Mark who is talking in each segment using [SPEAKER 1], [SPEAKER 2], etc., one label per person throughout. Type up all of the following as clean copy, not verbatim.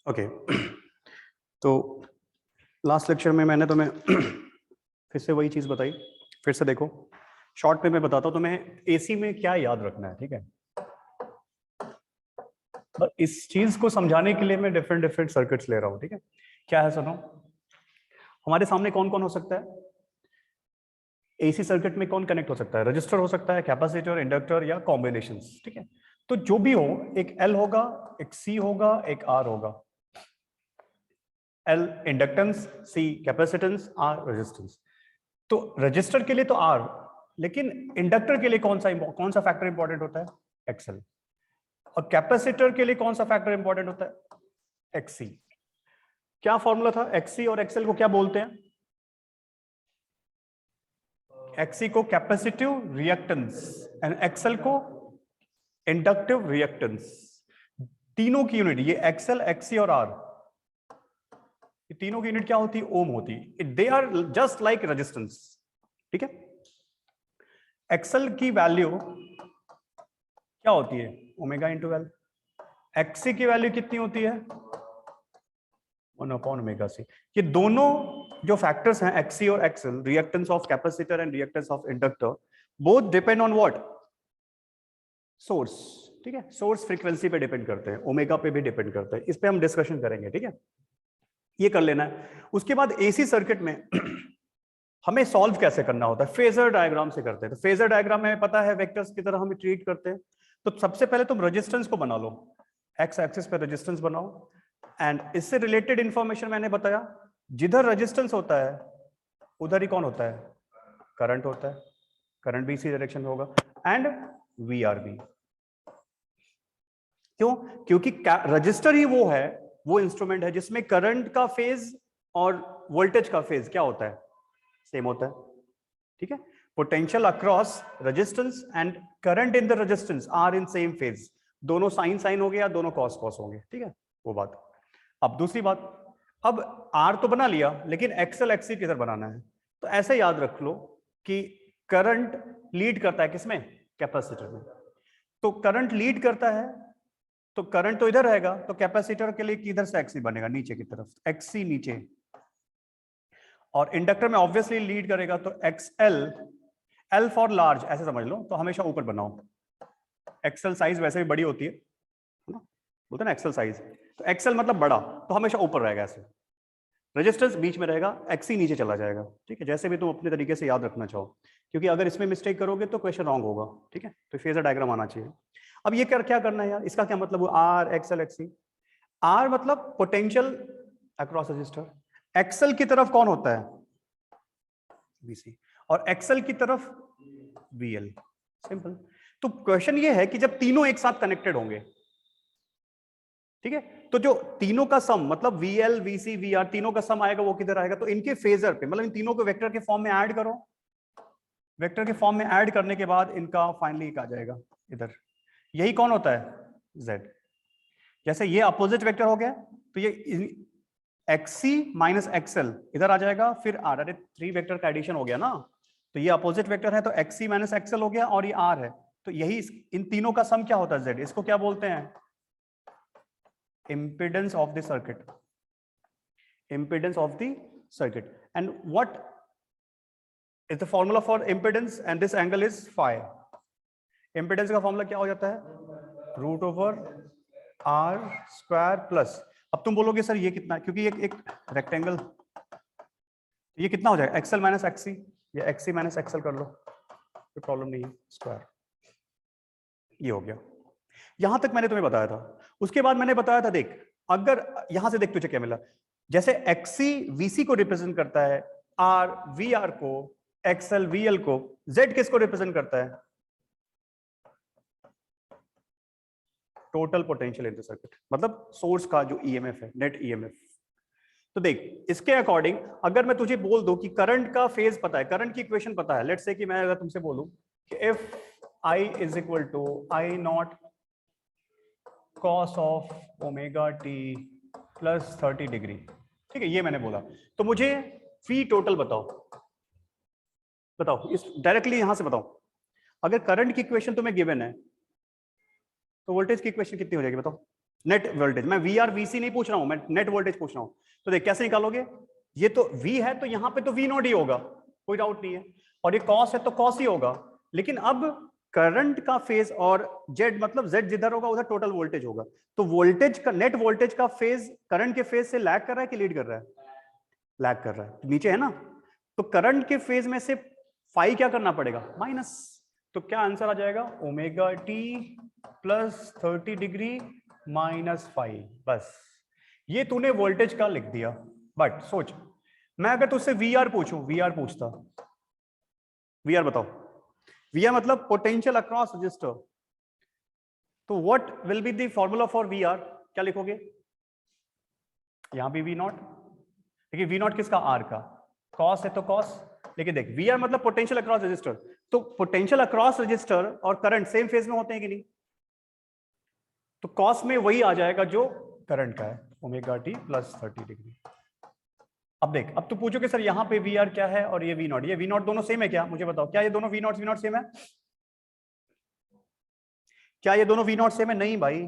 [SPEAKER 1] Okay तो last lecture में मैंने तुम्हें फिर से वही चीज बताई। फिर से देखो, शॉर्ट में मैं बताता हूँ तुम्हें एसी में क्या याद रखना है, ठीक है। बस इस चीज को समझाने के लिए मैं डिफरेंट डिफरेंट सर्किट्स ले रहा हूँ, ठीक है। क्या है सुनो, हमारे सामने कौन कौन हो सकता है एसी सर्किट में? कौन कनेक्ट हो सकता है? रजिस्टर हो सकता है, कैपेसिटर, इंडक्टर या कॉम्बिनेशंस, ठीक है। तो जो भी हो, एक एल होगा, एक सी होगा, एक आर होगा। L inductance, C capacitance, R resistance. तो रजिस्टर के लिए तो आर, लेकिन इंडक्टर के लिए कौन सा फैक्टर इंपॉर्टेंट होता है? एक्सएल। और कैपेसिटर के लिए कौन सा फैक्टर इंपॉर्टेंट होता है? एक्ससी। क्या फॉर्मूला था? एक्ससी और एक्सएल को क्या बोलते हैं? एक्ससी को कैपेसिटिव रिएक्टेंस एंड एक्सएल को इंडक्टिव रिएक्टेंस। तीनों की यूनिट, ये एक्सएल, एक्ससी और आर, ये तीनों की यूनिट क्या होती है? ओम होती है। They are just like resistance, ठीक है। एक्सएल की वैल्यू क्या होती है? Omega into L. एक्ससी की वैल्यू कितनी होती है? 1 अपॉन ओमेगा सी। ये दोनों जो फैक्टर्स हैं एक्ससी और XL, reactance of capacitor and reactance of inductor, both depend on what? Source, ठीक है। सोर्स फ्रीक्वेंसी पे डिपेंड करते हैं, ओमेगा पे भी डिपेंड करते हैं। इस पे हम डिस्कशन करेंगे, ठीक है। ये कर लेना है। उसके बाद एसी सर्किट में हमें सॉल्व कैसे करना होता है? फेजर डायग्राम से करते हैं। तो फेजर डायग्राम में पता है वेक्टर्स की तरह हम ट्रीट करते हैं। तो सबसे पहले तुम रेजिस्टेंस को बना लो, एक्स एक्सिस पे रेजिस्टेंस बनाओ। एंड इससे रिलेटेड इंफॉर्मेशन मैंने बताया, जिधर रेजिस्टेंस होता है उधर ही कौन होता है? करंट होता है। करंट भी इसी डायरेक्शन में होगा। And we are B. क्यों? क्योंकि रजिस्टर ही वो इंस्ट्रूमेंट है जिसमें करंट का फेज और वोल्टेज का फेज क्या होता है? सेम होता है, ठीक है। Potential across resistance and current in the resistance are in same phase. दोनों साइन साइन हो गया, दोनों कॉस कॉस होंगे, ठीक है। वो बात। अब दूसरी बात, अब आर तो बना लिया, लेकिन एक्सएल एक्ससी किधर बनाना है? तो ऐसे याद रख लो कि करंट लीड करता है किसमें? कैपेसिटर में। तो करंट लीड करता है तो करंट तो इधर रहेगा, तो कैपेसिटर के लिए किधर से एक्ससी बनेगा? नीचे की तरफ, एक्ससी नीचे। और इंडक्टर में ऑब्वियसली लीड करेगा, तो एक्सएल, एल फॉर लार्ज ऐसे समझ लो, तो हमेशा ऊपर बनाओ। एक्सएल साइज वैसे भी बड़ी होती है ना, बोलते हैं ना एक्सएल साइज। तो एक्सएल मतलब बड़ा, तो हमेशा ऊपर रहेगा ऐसे। रेजिस्टेंस बीच में रहेगा, एक्ससी नीचे चला जाएगा, ठीक है। जैसे भी तुम अपने तरीके से याद रखना चाहो, क्योंकि अगर इसमें मिस्टेक करोगे तो क्वेश्चन रॉन्ग होगा, ठीक है। तो फेजर डायग्राम आना चाहिए। अब ये क्या करना है यार? इसका क्या मतलब? Are XL एक्ससी। आर मतलब पोटेंशियल अक्रॉस रजिस्टर। एक्सएल की तरफ कौन होता है? वीसी। और एक्सएल की तरफ वीएल। सिंपल। तो क्वेश्चन ये है कि जब तीनों एक साथ कनेक्टेड होंगे, ठीक है, तो जो तीनों का सम मतलब वीएल वीसी वीआर तीनों का सम आएगा, वो किधर आएगा? तो इनके फेजर पे, मतलब इन तीनों को वेक्टर के फॉर्म में ऐड करो। वेक्टर के फॉर्म में ऐड करने के बाद इनका फाइनली आ जाएगा इधर। यही कौन होता है? जेड। जैसे ये अपोजिट वेक्टर हो गया, तो ये एक्ससी माइनस एक्सएल इधर आ जाएगा, फिर आर। अरे 3 वेक्टर का एडिशन हो गया ना, तो ये अपोजिट वेक्टर है, तो एक्ससी माइनस एक्सएल हो गया, और ये आर है। तो यही इन तीनों का सम क्या होता है? जेड। इसको क्या बोलते हैं? impedance of the circuit. Impedance of the circuit. And what is the formula for impedance? And this angle is phi. Impedance का फॉर्मूला क्या हो जाता है? Root over R square plus. अब तुम बोलोगे सर ये कितना है, क्योंकि एक रेक्टेंगल, ये कितना हो जाएगा? एक्सएल माइनस एक्ससी, या एक्ससी माइनस एक्सएल कर लो, कोई प्रॉब्लम नहीं है, स्क्वायर। ये हो गया। यहां तक मैंने तुम्हें बताया था। उसके बाद मैंने बताया था, देख अगर यहां से देख तुझे क्या मिला, जैसे एक्ससी वीसी को रिप्रेजेंट करता है, आर वी आर को, एक्सएल वीएल को, जेड किसको रिप्रेजेंट करता है? Total potential in the circuit, मतलब सोर्स का जो ईएमएफ है, नेट ईएमएफ। तो देख इसके अकॉर्डिंग अगर मैं तुझे बोल दूं कि करंट का फेज पता है, करंट की इक्वेशन पता है, लेट्स से कि मैं अगर तुमसे बोलूं कि if I is equal to I not cos of omega T plus 30 degree, ठीक है, ये मैंने बोला, तो मुझे फी टोटल बताओ। बताओ इस डायरेक्टली यहां से बताओ। अगर करंट की इक्वेशन तुम्हें गिवन है, तो वोल्टेज की इक्वेशन कितनी हो जाएगी बताओ? नेट वोल्टेज, मैं वी आर वीसी नहीं पूछ रहा हूं, मैं नेट वोल्टेज पूछ रहा हूं। तो देख कैसे निकालोगे, ये तो वी है तो यहां पे तो वी नॉट ही होगा, कोई डाउट नहीं है, और ये कॉस है तो कॉस ही होगा। लेकिन अब करंट का फेज और जेड मतलब जेड जिधर होगा उधर टोटल वोल्टेज होगा, तो वोल्टेज का नेट वोल्टेज का फेज करंट के फेज से लैग कर रहा है कि लीड कर रहा है? लैग कर रहा है, नीचे है ना। तो करंट के फेज में से फाई क्या करना पड़ेगा? माइनस। तो क्या आंसर आ जाएगा? Omega T plus 30 degree minus five. बस ये तूने वोल्टेज का लिख दिया। बट सोच, मैं अगर तुझसे वी आर पूछूं, वी आर पूछता, वी आर बताओ, वी आर मतलब पोटेंशियल अक्रॉस रजिस्टर, तो what will be the formula for V R? क्या लिखोगे? यहां भी वी नॉट, देखिए वी नॉट किसका? आर का। कॉस है तो कॉस, लेकिन देख वी आर मतलब पोटेंशियल अक्रॉस रजिस्टर, तो पोटेंशियल अक्रॉस रजिस्टर और करंट सेम फेज में होते हैं कि नहीं? तो कॉस में वही आ जाएगा जो करंट का है, ओमेगा टी प्लस 30 डिग्री। अब देख, अब तू पूछो कि सर यहाँ पे वी आर क्या है और ये वी नॉट, ये वी नॉट दोनों सेम है क्या? मुझे बताओ, क्या ये दोनों वी नॉट सेम है? क्या ये दोनों वी नॉट सेम है? नहीं भाई,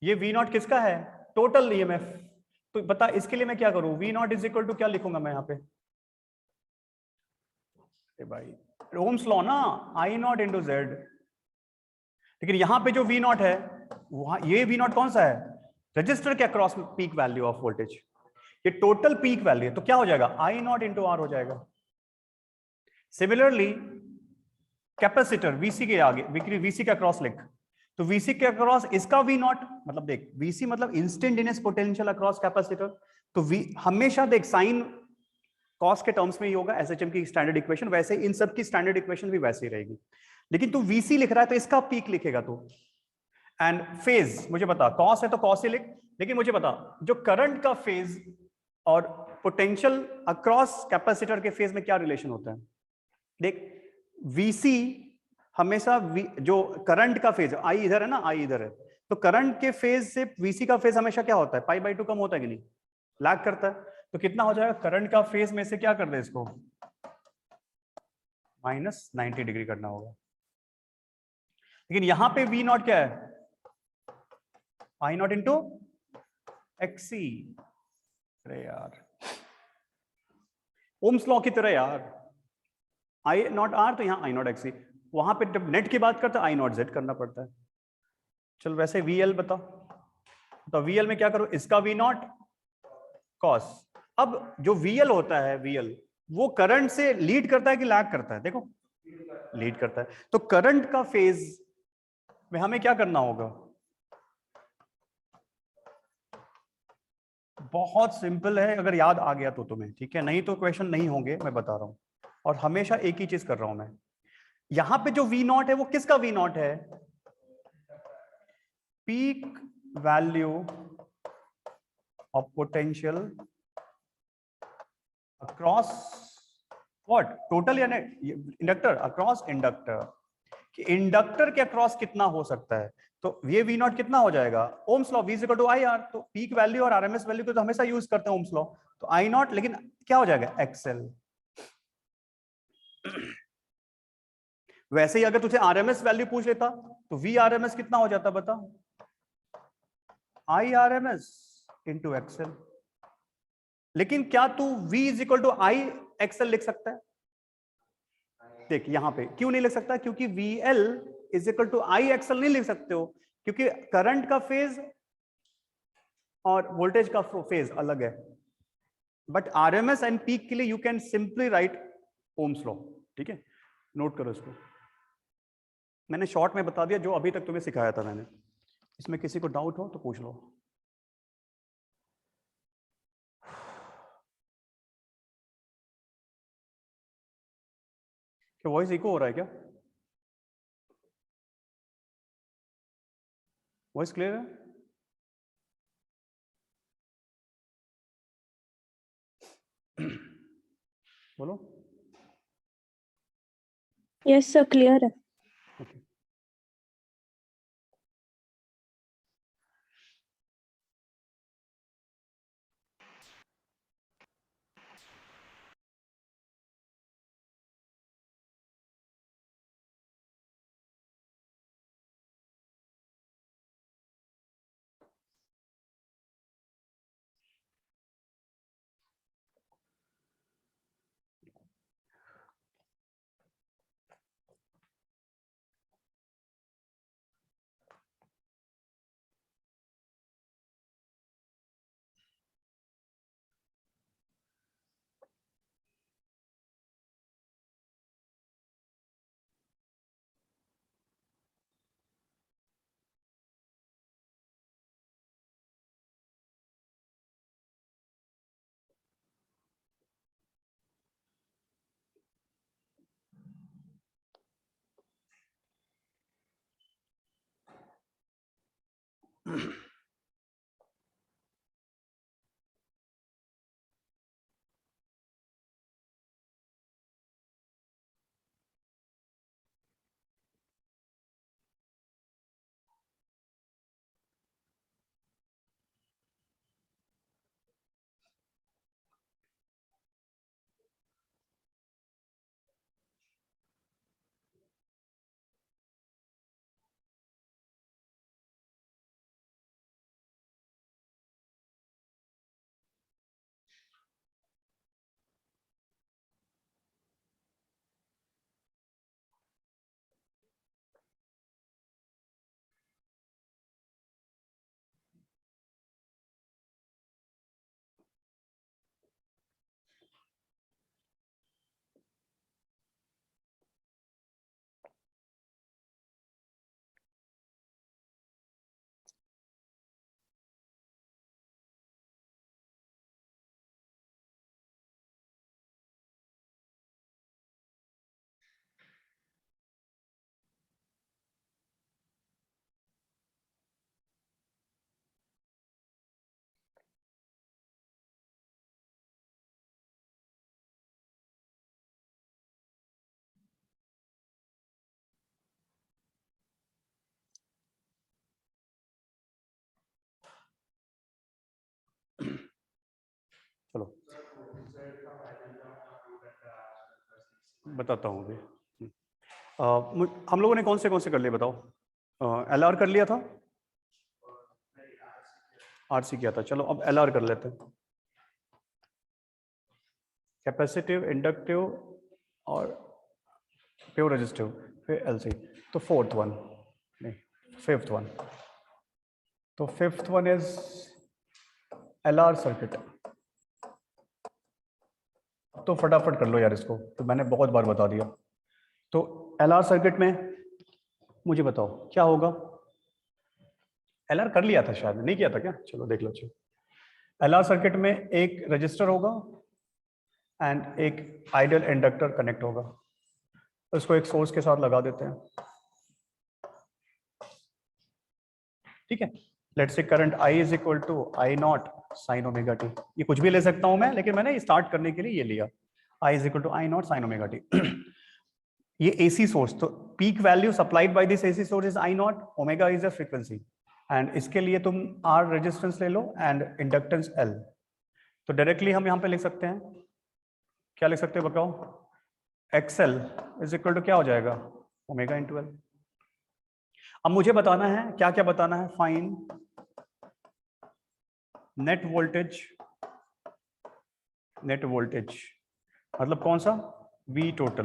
[SPEAKER 1] ये वी नॉट किसका है? Total EMF. तो बता इसके लिए मैं क्या करूं? V not is equal to क्या लिखूंगा मैं यहाँ पे? भाई ओम्स लॉ ना, आई नॉट इंटू जेड। लेकिन यहां पे जो वी नॉट है, वहां ये वी नॉट कौन सा है? रजिस्टर के across peak value of voltage, ये टोटल पीक वैल्यू है, तो क्या हो जाएगा? आई नॉट इंटू आर हो जाएगा। सिमिलरली कैपेसिटर वीसी के आगे, वीसी के अक्रॉस लिख, तो वीसी के अक्रॉस इसका वी नॉट मतलब देख, वीसी मतलब इंस्टेंटेनियस पोटेंशियल अक्रॉस कैपेसिटर, तो वी हमेशा देख साइन कॉस के टर्म्स में ही होगा, एसएचएम की स्टैंडर्ड इक्वेशन, वैसे इन सब की स्टैंडर्ड इक्वेशन भी वैसे ही रहेगी। लेकिन तू वीसी लिख रहा है तो इसका पीक लिखेगा तू। एंड फेज मुझे बता, कॉस है तो कॉस ही लिख, लेकिन मुझे बता जो करंट का फेज और पोटेंशियल अक्रॉस कैपेसिटर के फेज में क्या रिलेशन होता है? देख वीसी हमेशा जो करंट का फेज, आई इधर है ना, आई इधर है, तो करंट के फेज से वीसी का फेज हमेशा क्या होता है? पाई बाई टू कम होता है कि नहीं? लैग करता है। तो कितना हो जाएगा? करंट का फेज में से क्या कर दे इसको? माइनस 90 डिग्री करना होगा। लेकिन यहां पे वी नॉट क्या है? आई नॉट इंटू एक्सी। अरे यार ओम्स लॉ की तरह यार, आई नॉट आर तो यहाँ आई नॉट एक्सी, वहां पे जब नेट की बात करते आई नॉट जेड करना पड़ता है। चल वैसे वी एल बताओ, तो वी एल में क्या करो? इसका वी नॉट कॉस। अब जो वी एल होता है, वी एल वो करंट से लीड करता है कि लैग करता है? देखो लीड करता है, तो करंट का फेज में हमें क्या करना होगा? बहुत सिंपल है, अगर याद आ गया तो तुम्हें ठीक है, नहीं तो क्वेश्चन नहीं होंगे, मैं बता रहा हूं। और हमेशा एक ही चीज कर रहा हूं मैं, यहां पे जो वी नॉट है वो किसका वी नॉट है? Peak value of potential across what? Total या नेट? इंडक्टर अक्रॉस इंडक्टर, कि इंडक्टर के अक्रॉस कितना हो सकता है, तो ये वी नॉट कितना हो जाएगा? Ohm's law, V is equal to I R, तो पीक वैल्यू और आरएमएस वैल्यू को तो हमेशा यूज करते हैं ओम्स लॉ, तो आई नॉट, लेकिन क्या हो जाएगा? एक्सएल। वैसे ही अगर तुझे आरएमएस वैल्यू पूछ लेता तो वी आरएमएस कितना हो जाता बता? I RMS into XL. लेकिन क्या तू v is equal to I XL लिख सकता है? देख यहां पे क्यों नहीं लिख सकता? क्योंकि V L is equal to I XL नहीं लिख सकते हो, क्योंकि करंट का फेज और वोल्टेज का फेज अलग है। बट आरएमएस एंड पीक के लिए you can simply write Ohm's law. ठीक है, नोट करो इसको, मैंने शॉर्ट में बता दिया जो अभी तक तुम्हें सिखाया था मैंने। इसमें किसी को डाउट हो तो पूछ लो। क्या वॉइस इको हो रहा है क्या? वॉइस क्लियर है? बोलो।
[SPEAKER 2] यस सर, क्लियर है।
[SPEAKER 1] ओके चलो बताता हूँ अभी। हम लोगों ने कौन से कर लिए बताओ? LR कर लिया था, RC किया था। चलो अब LR कर लेते हैं। कैपेसिटिव, इंडक्टिव और प्योर रेजिस्टिव, फिर LC। तो फोर्थ वन नहीं, फिफ्थ वन। तो fifth one is LR circuit. तो फटाफट कर लो यार इसको, तो मैंने बहुत बार बता दिया। तो LR सर्किट में मुझे बताओ क्या होगा? LR कर लिया था शायद, नहीं किया था क्या? चलो देख लो। चलो LR सर्किट में एक रजिस्टर होगा एंड एक आइडियल इंडक्टर कनेक्ट होगा। उसको एक सोर्स के साथ लगा देते हैं, ठीक है। Let's say current I is equal to I0 sine omega t. ये कुछ भी ले सकता हूं मैं, लेकिन मैंने स्टार्ट करने के लिए ये लिया, I is equal to I0 sine omega t. ये AC सोर्स, तो peak value supplied by this AC source is I0, omega is the frequency, and इसके लिए तुम R रेजिस्टेंस ले लो एंड इंडक्टेंस L। तो डायरेक्टली हम यहाँ पे लिख सकते हैं, क्या लिख सकते हैं बताओ? XL इज इक्वल टू क्या हो जाएगा? Omega into L। अब मुझे बताना है, क्या क्या बताना है? Find net voltage, net voltage मतलब कौन सा? V total.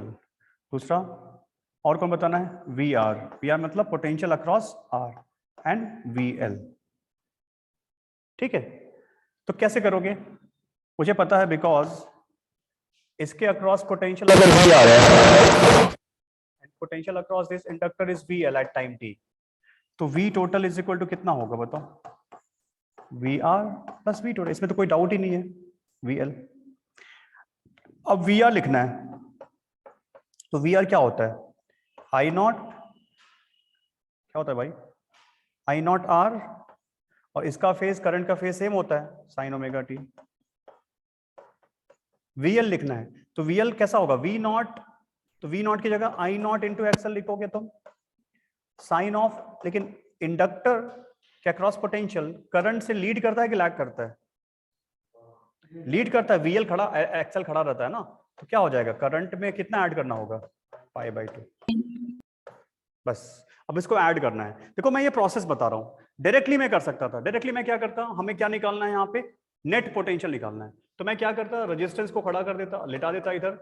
[SPEAKER 1] दूसरा और कौन बताना है? VR, VR मतलब potential across R, and VL, ठीक है। तो कैसे करोगे? मुझे पता है, बिकॉज इसके अक्रॉस पोटेंशियल अगर VR है and potential across this inductor is VL at time t, तो V total is equal to कितना होगा बताओ? VR प्लस V टोटल, इसमें तो कोई डाउट ही नहीं है, VL। अब VR लिखना है, तो VR क्या होता है? I0, क्या होता है भाई? I0 R, और इसका फेज, करंट का फेज सेम होता है, साइन ओमेगा टी। VL लिखना है, तो VL कैसा होगा? V0, तो V0 की जगह I0 इंटू XL लिखोगे तुम, साइन ऑफ। लेकिन इंडक्टर के अक्रॉस पोटेंशियल करंट से लीड करता है कि लैग करता है? लीड करता है। VL खड़ा, XL खड़ा रहता है ना, तो क्या हो जाएगा? करंट में कितना ऐड करना होगा? π/2। बस अब इसको ऐड करना है। देखो मैं ये प्रोसेस बता रहा हूँ, डायरेक्टली मैं कर सकता था। डायरेक्टली मैं क्या करता, हमें क्या निकालना है यहाँ पे? नेट पोटेंशियल निकालना है। तो मैं क्या करता, रेजिस्टेंस को खड़ा कर देता, लिटा देता इधर,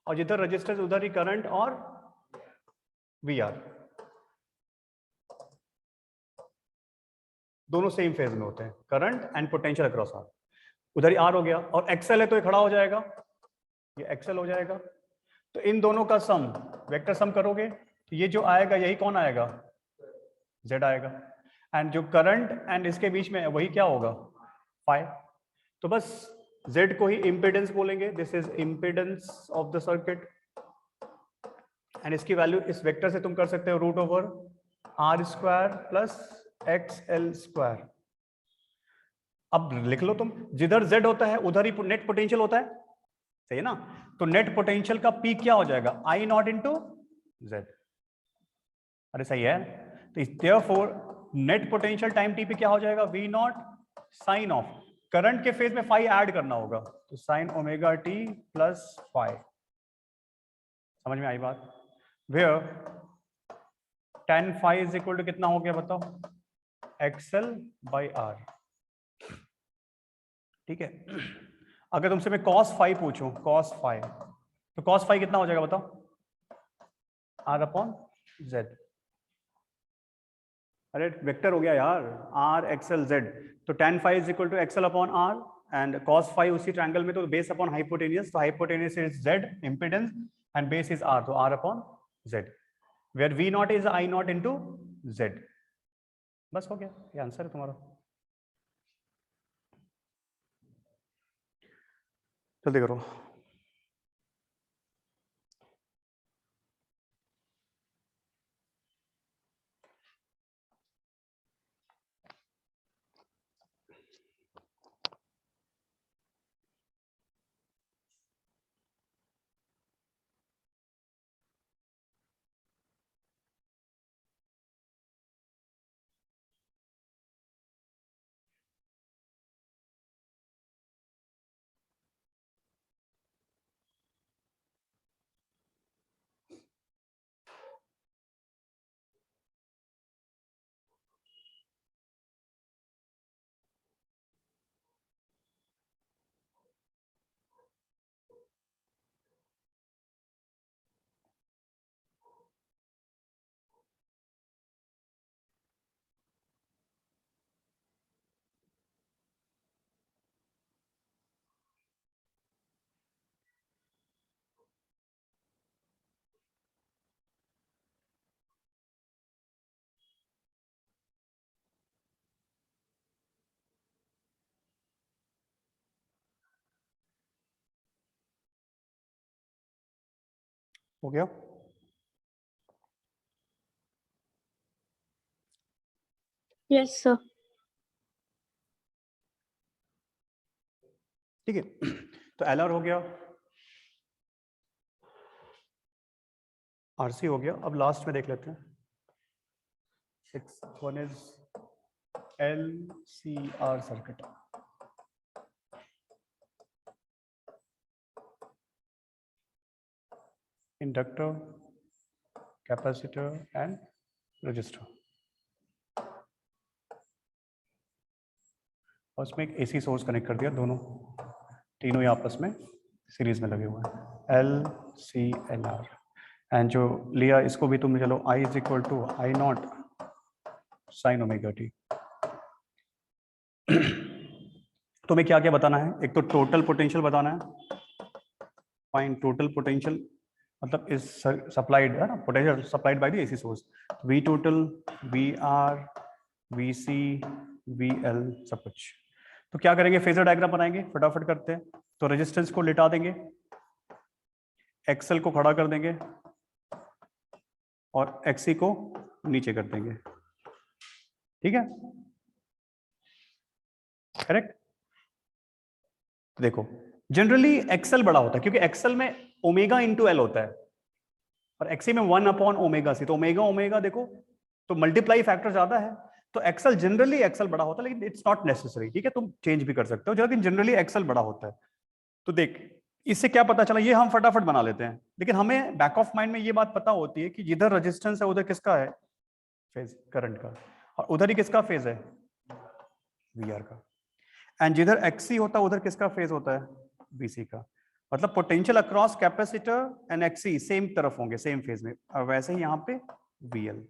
[SPEAKER 1] और जिधर रेजिस्टेंस उधर ही करंट और VR, दोनों सेम फेज में होते हैं, current and potential across R। उधर ही R हो गया, और XL है तो ये खड़ा हो जाएगा, ये XL हो जाएगा। तो इन दोनों का सम, वेक्टर सम करोगे तो ये जो आएगा यही कौन आएगा? Z आएगा। एंड जो करंट एंड इसके बीच में है वही क्या होगा? फाई। तो बस Z को ही इम्पीडेंस बोलेंगे, this is impedance of the circuit, and इसकी वैल्यू इस वेक्टर से तुम कर सकते हो root over R² plus XL square. अब लिख लो तुम, जिधर Z होता है उधर ही नेट पोटेंशियल होता है, सही है ना? तो नेट पोटेंशियल का पी क्या हो जाएगा? I not into Z। अरे सही है। तो therefore net potential time t पे क्या हो जाएगा? V not sine of current के फेज में फाई ऐड करना होगा, तो sine omega T plus phi. समझ में आई बात? Where tan phi is equal to कितना हो गया बताओ? XL by R. ठीक है। अगर तुमसे मैं cos फाई पूछूं, cos फाई, तो cos फाई कितना हो जाएगा बताओ? R upon Z। अरे वेक्टर हो गया यार, R XL Z। तो tan phi is equal to XL upon R and cos phi उसी ट्रायंगल में, तो बेस अपॉन हाइपोटेनियस, तो hypotenuse is Z impedance and base is R, तो R upon Z, where V not is I not into Z। बस हो गया, ये answer है तुम्हारा। जल्दी करो। हो गया?
[SPEAKER 2] Yes, sir.
[SPEAKER 1] ठीक है। तो LR हो गया, RC हो गया। अब लास्ट में देख लेते हैं। One is LCR circuit. Inductor, capacitor and register. और उसमें एक AC सोर्स कनेक्ट कर दिया, दोनों तीनों ही आपस में सीरीज में लगे हुए हैं, LCLR। एंड जो लिया इसको भी तुमने, चलो I is equal to I not sine omega t. तुम्हें क्या क्या बताना है? एक तो टोटल पोटेंशियल बताना है, फाइंड टोटल पोटेंशियल, मतलब इज सप्लाइड है ना, potential supplied by the AC source. V total, V R, V C, V L, सब कुछ। तो क्या करेंगे? फेजर डायग्राम बनाएंगे, फटाफट करते हैं। तो रेजिस्टेंस को लिटा देंगे, एक्सएल को खड़ा कर देंगे और एक्सी को नीचे कर देंगे। ठीक है, करेक्ट? देखो जनरली एक्सएल बड़ा होता है क्योंकि एक्सएल में ओमेगा इंटू एल होता है और एक्सी में 1 अपॉन ओमेगा सी, तो ओमेगा ओमेगा देखो तो मल्टीप्लाई फैक्टर ज्यादा है, तो एक्सएल जनरली एक्सएल बड़ा होता है, लेकिन इट्स नॉट नेसेसरी। ठीक है, तुम चेंज भी कर सकते हो, लेकिन जनरली एक्सएल बड़ा होता है। तो देख इससे क्या पता चला, ये हम फटाफट बना लेते हैं, लेकिन हमें बैक ऑफ माइंड में ये बात पता होती है कि जिधर रेजिस्टेंस है उधर किसका है फेज, करंट का, और उधर ही किसका फेज है, वी आर का। एंड जिधर एक्सी होता है उधर किसका फेज होता है, वीसी का। मतलब potential across capacitor and XC same तरफ होंगे, सेम फेज में। और वैसे ही यहाँ पे वीएल।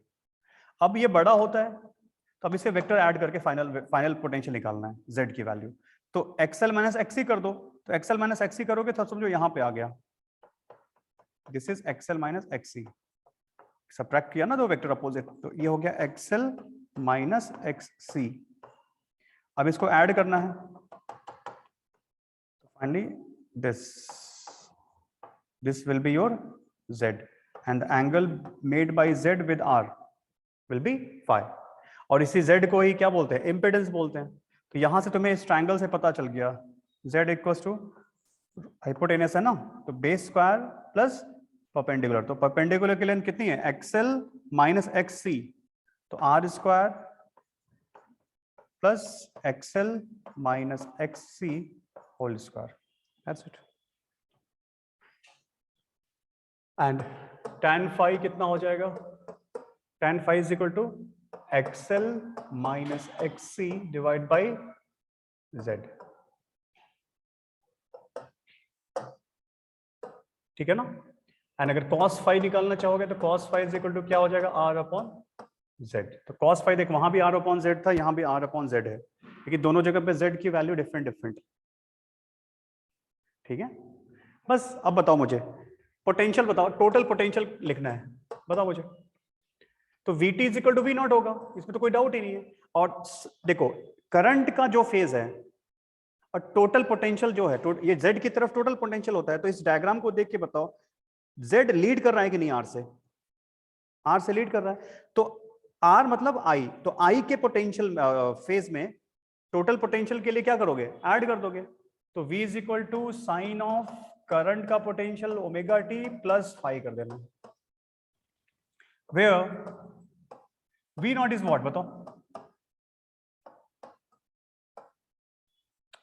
[SPEAKER 1] अब ये बड़ा होता है तो अब इसे वेक्टर ऐड करके फाइनल पोटेंशियल निकालना है, जेड की वैल्यू। तो एक्सएल माइनस एक्सी कर दो, तो एक्सएल माइनस एक्सी करोगे तो समझो यहाँ पे आ गया, this is XL minus XC. Subtract किया ना दो वेक्टर अपोजिट, तो ये हो गया एक्सएल माइनस एक्सी। अब इसको ऐड करना है, तो finally this will be your z and the angle made by z with r will be phi. और इसी Z को ही क्या बोलते हैं, इम्पिडेंस बोलते हैं। तो यहां से तुम्हें इस ट्रायंगल से पता चल गया Z इक्वल्स टू हाइपोटेनस है ना, तो बेस स्क्वायर प्लस परपेंडिकुलर। तो परपेंडिकुलर की लेंथ कितनी है, XL माइनस XC, तो R square plus XL minus XC whole square, that's it. And tan phi कितना हो जाएगा, tan phi is equal to XL minus XC divide by Z, ठीक है ना। एंड अगर cos phi निकालना चाहोगे तो cos phi is equal to क्या हो जाएगा, R अपॉन Z। तो cos phi देख, वहां भी R अपॉन Z था, यहां भी R अपॉन Z है, लेकिन दोनों जगह पे Z की वैल्यू डिफरेंट डिफरेंट, ठीक है। बस अब बताओ मुझे पोटेंशियल बताओ, टोटल पोटेंशियल लिखना है, बताओ मुझे। तो VT is equal to V not होगा, इसमें तो कोई डाउट ही नहीं है। और देखो करंट का जो फेज है और टोटल पोटेंशियल जो है, ये Z की तरफ टोटल पोटेंशियल होता है। तो इस डायग्राम को देख के बताओ Z लीड कर रहा है कि नहीं, R से लीड कर रहा है। तो R मतलब I, तो I के पोटेंशियल फेज में टोटल पोटेंशियल के लिए क्या करोगे, ऐड कर दोगे। तो V is equal to sine of current का potential omega T plus phi कर देना, where V not is what बताओ।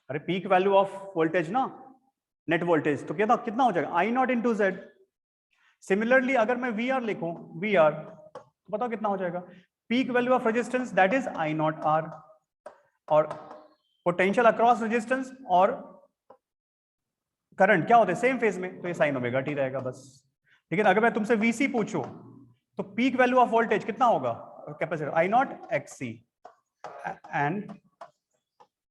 [SPEAKER 1] अरे पीक वैल्यू ऑफ वोल्टेज ना, नेट वोल्टेज, तो कितना हो जाएगा I not into Z। Similarly अगर मैं VR लिखूं, VR तो बताओ कितना हो जाएगा, peak value of resistance that is I not R, और पोटेंशियल अक्रॉस रेजिस्टेंस और करंट क्या होते हैं सेम फेज में, तो ये साइन ओमेगा टी रहेगा बस। लेकिन अगर मैं तुमसे VC पूछूं तो पीक वैल्यू ऑफ वोल्टेज कितना होगा, capacitor I not XC and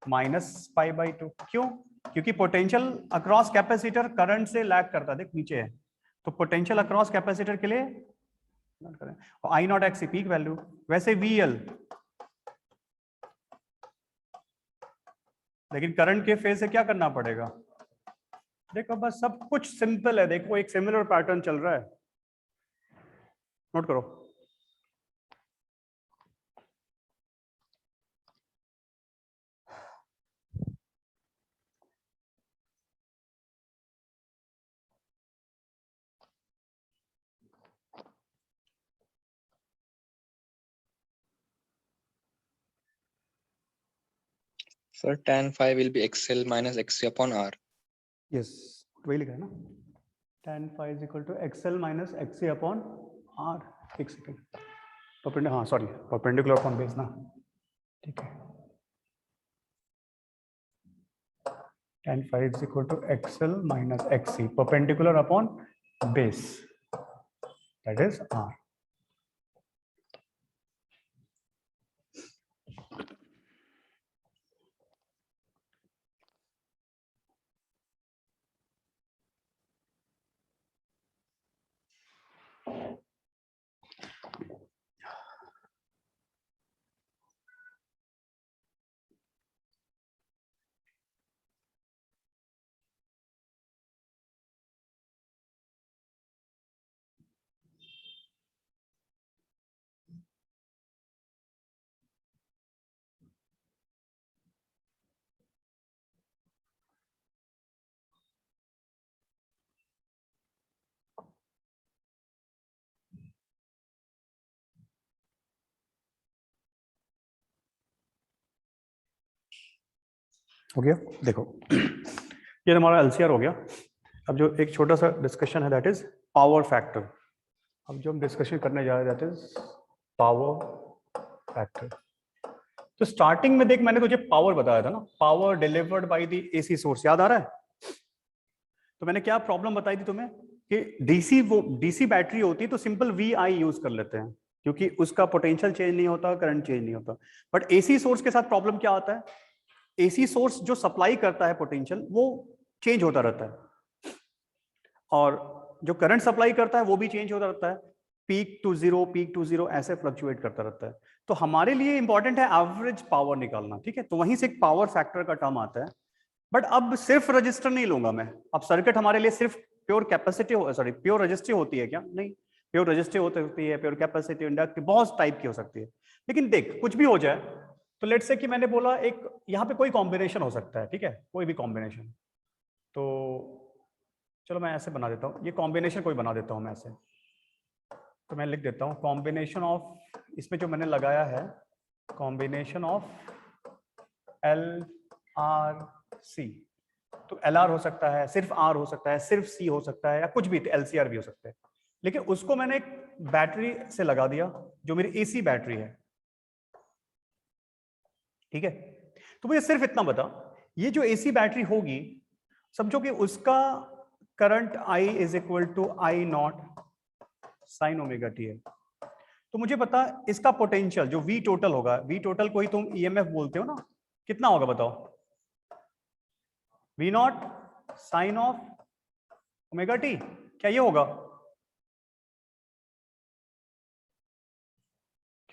[SPEAKER 1] minus pi by 2। क्यों, क्योंकि पोटेंशियल अक्रॉस कैपेसिटर करंट से लैग करता है, देख नीचे है, तो पोटेंशियल अक्रॉस कैपेसिटर के लिए I not XC peak value. वैसे VL, लेकिन करंट के फेज से क्या करना पड़ेगा, देखो बस सब कुछ सिंपल है, देखो एक सिमिलर पैटर्न चल रहा है, नोट करो।
[SPEAKER 3] Sir, tan phi will be XL minus XC upon R.
[SPEAKER 1] Yes, वही लिखा है ना, tan phi is equal to XL minus XC upon R। एक सेकेंड, हाँ सॉरी, परपेंडिकुलर अपॉन बेस ना, ठीक है। tan phi is equal to XL minus XC perpendicular upon base, that is R। हो गया, देखो ये हमारा LCR हो गया। अब जो एक छोटा सा डिस्कशन है दैट इज पावर फैक्टर। अब जो हम डिस्कशन करने जा रहे हैं दैट इज पावर फैक्टर। तो स्टार्टिंग में देख मैंने तुझे पावर बताया था ना, power delivered by the AC source, याद आ रहा है। तो मैंने क्या प्रॉब्लम बताई थी तुम्हें कि डीसी बैटरी होती तो सिंपल VI यूज कर लेते हैं, क्योंकि उसका पोटेंशियल चेंज नहीं होता, करंट चेंज नहीं होता। बट AC सोर्स के साथ प्रॉब्लम क्या आता है, AC सोर्स जो सप्लाई करता है पोटेंशियल वो चेंज होता रहता है, और जो करंट सप्लाई करता है वो भी चेंज होता रहता है, पीक टू जीरो ऐसे फ्लक्चुएट करता रहता है। तो हमारे लिए इंपॉर्टेंट है एवरेज पावर निकालना, ठीक है। तो वहीं से एक पावर फैक्टर का टर्म आता है। बट अब सिर्फ रजिस्टर नहीं लूंगा मैं, अब सर्किट हमारे लिए सिर्फ प्योर कैपेसिटी प्योर रजिस्टिव होती है क्या, नहीं, प्योर रजिस्टिव होती है, प्योर कैपेसिटिव, इंडक्टिव, बहुत टाइप की हो सकती है। लेकिन देख कुछ भी हो जाए, तो लेट्स से कि मैंने बोला एक यहाँ पे कोई कॉम्बिनेशन हो सकता है, ठीक है, कोई भी कॉम्बिनेशन। तो चलो मैं ऐसे बना देता हूँ, ये कॉम्बिनेशन कोई बना देता हूँ मैं ऐसे। तो मैं लिख देता हूँ कॉम्बिनेशन ऑफ, इसमें जो मैंने लगाया है कॉम्बिनेशन ऑफ LRC। तो LR हो सकता है, सिर्फ R हो सकता है, सिर्फ C हो सकता है, या कुछ भी LCR भी हो सकता है। लेकिन उसको मैंने एक बैटरी से लगा दिया जो मेरी AC बैटरी है, ठीक है। तो मुझे सिर्फ इतना बता, ये जो AC बैटरी होगी, समझो कि उसका current I is equal to I0 sine omega t है। तो मुझे पता इसका पोटेंशियल जो V टोटल होगा, V टोटल को ही तुम EMF बोलते हो ना, कितना होगा बताओ? V0 sign of omega T, क्या ये होगा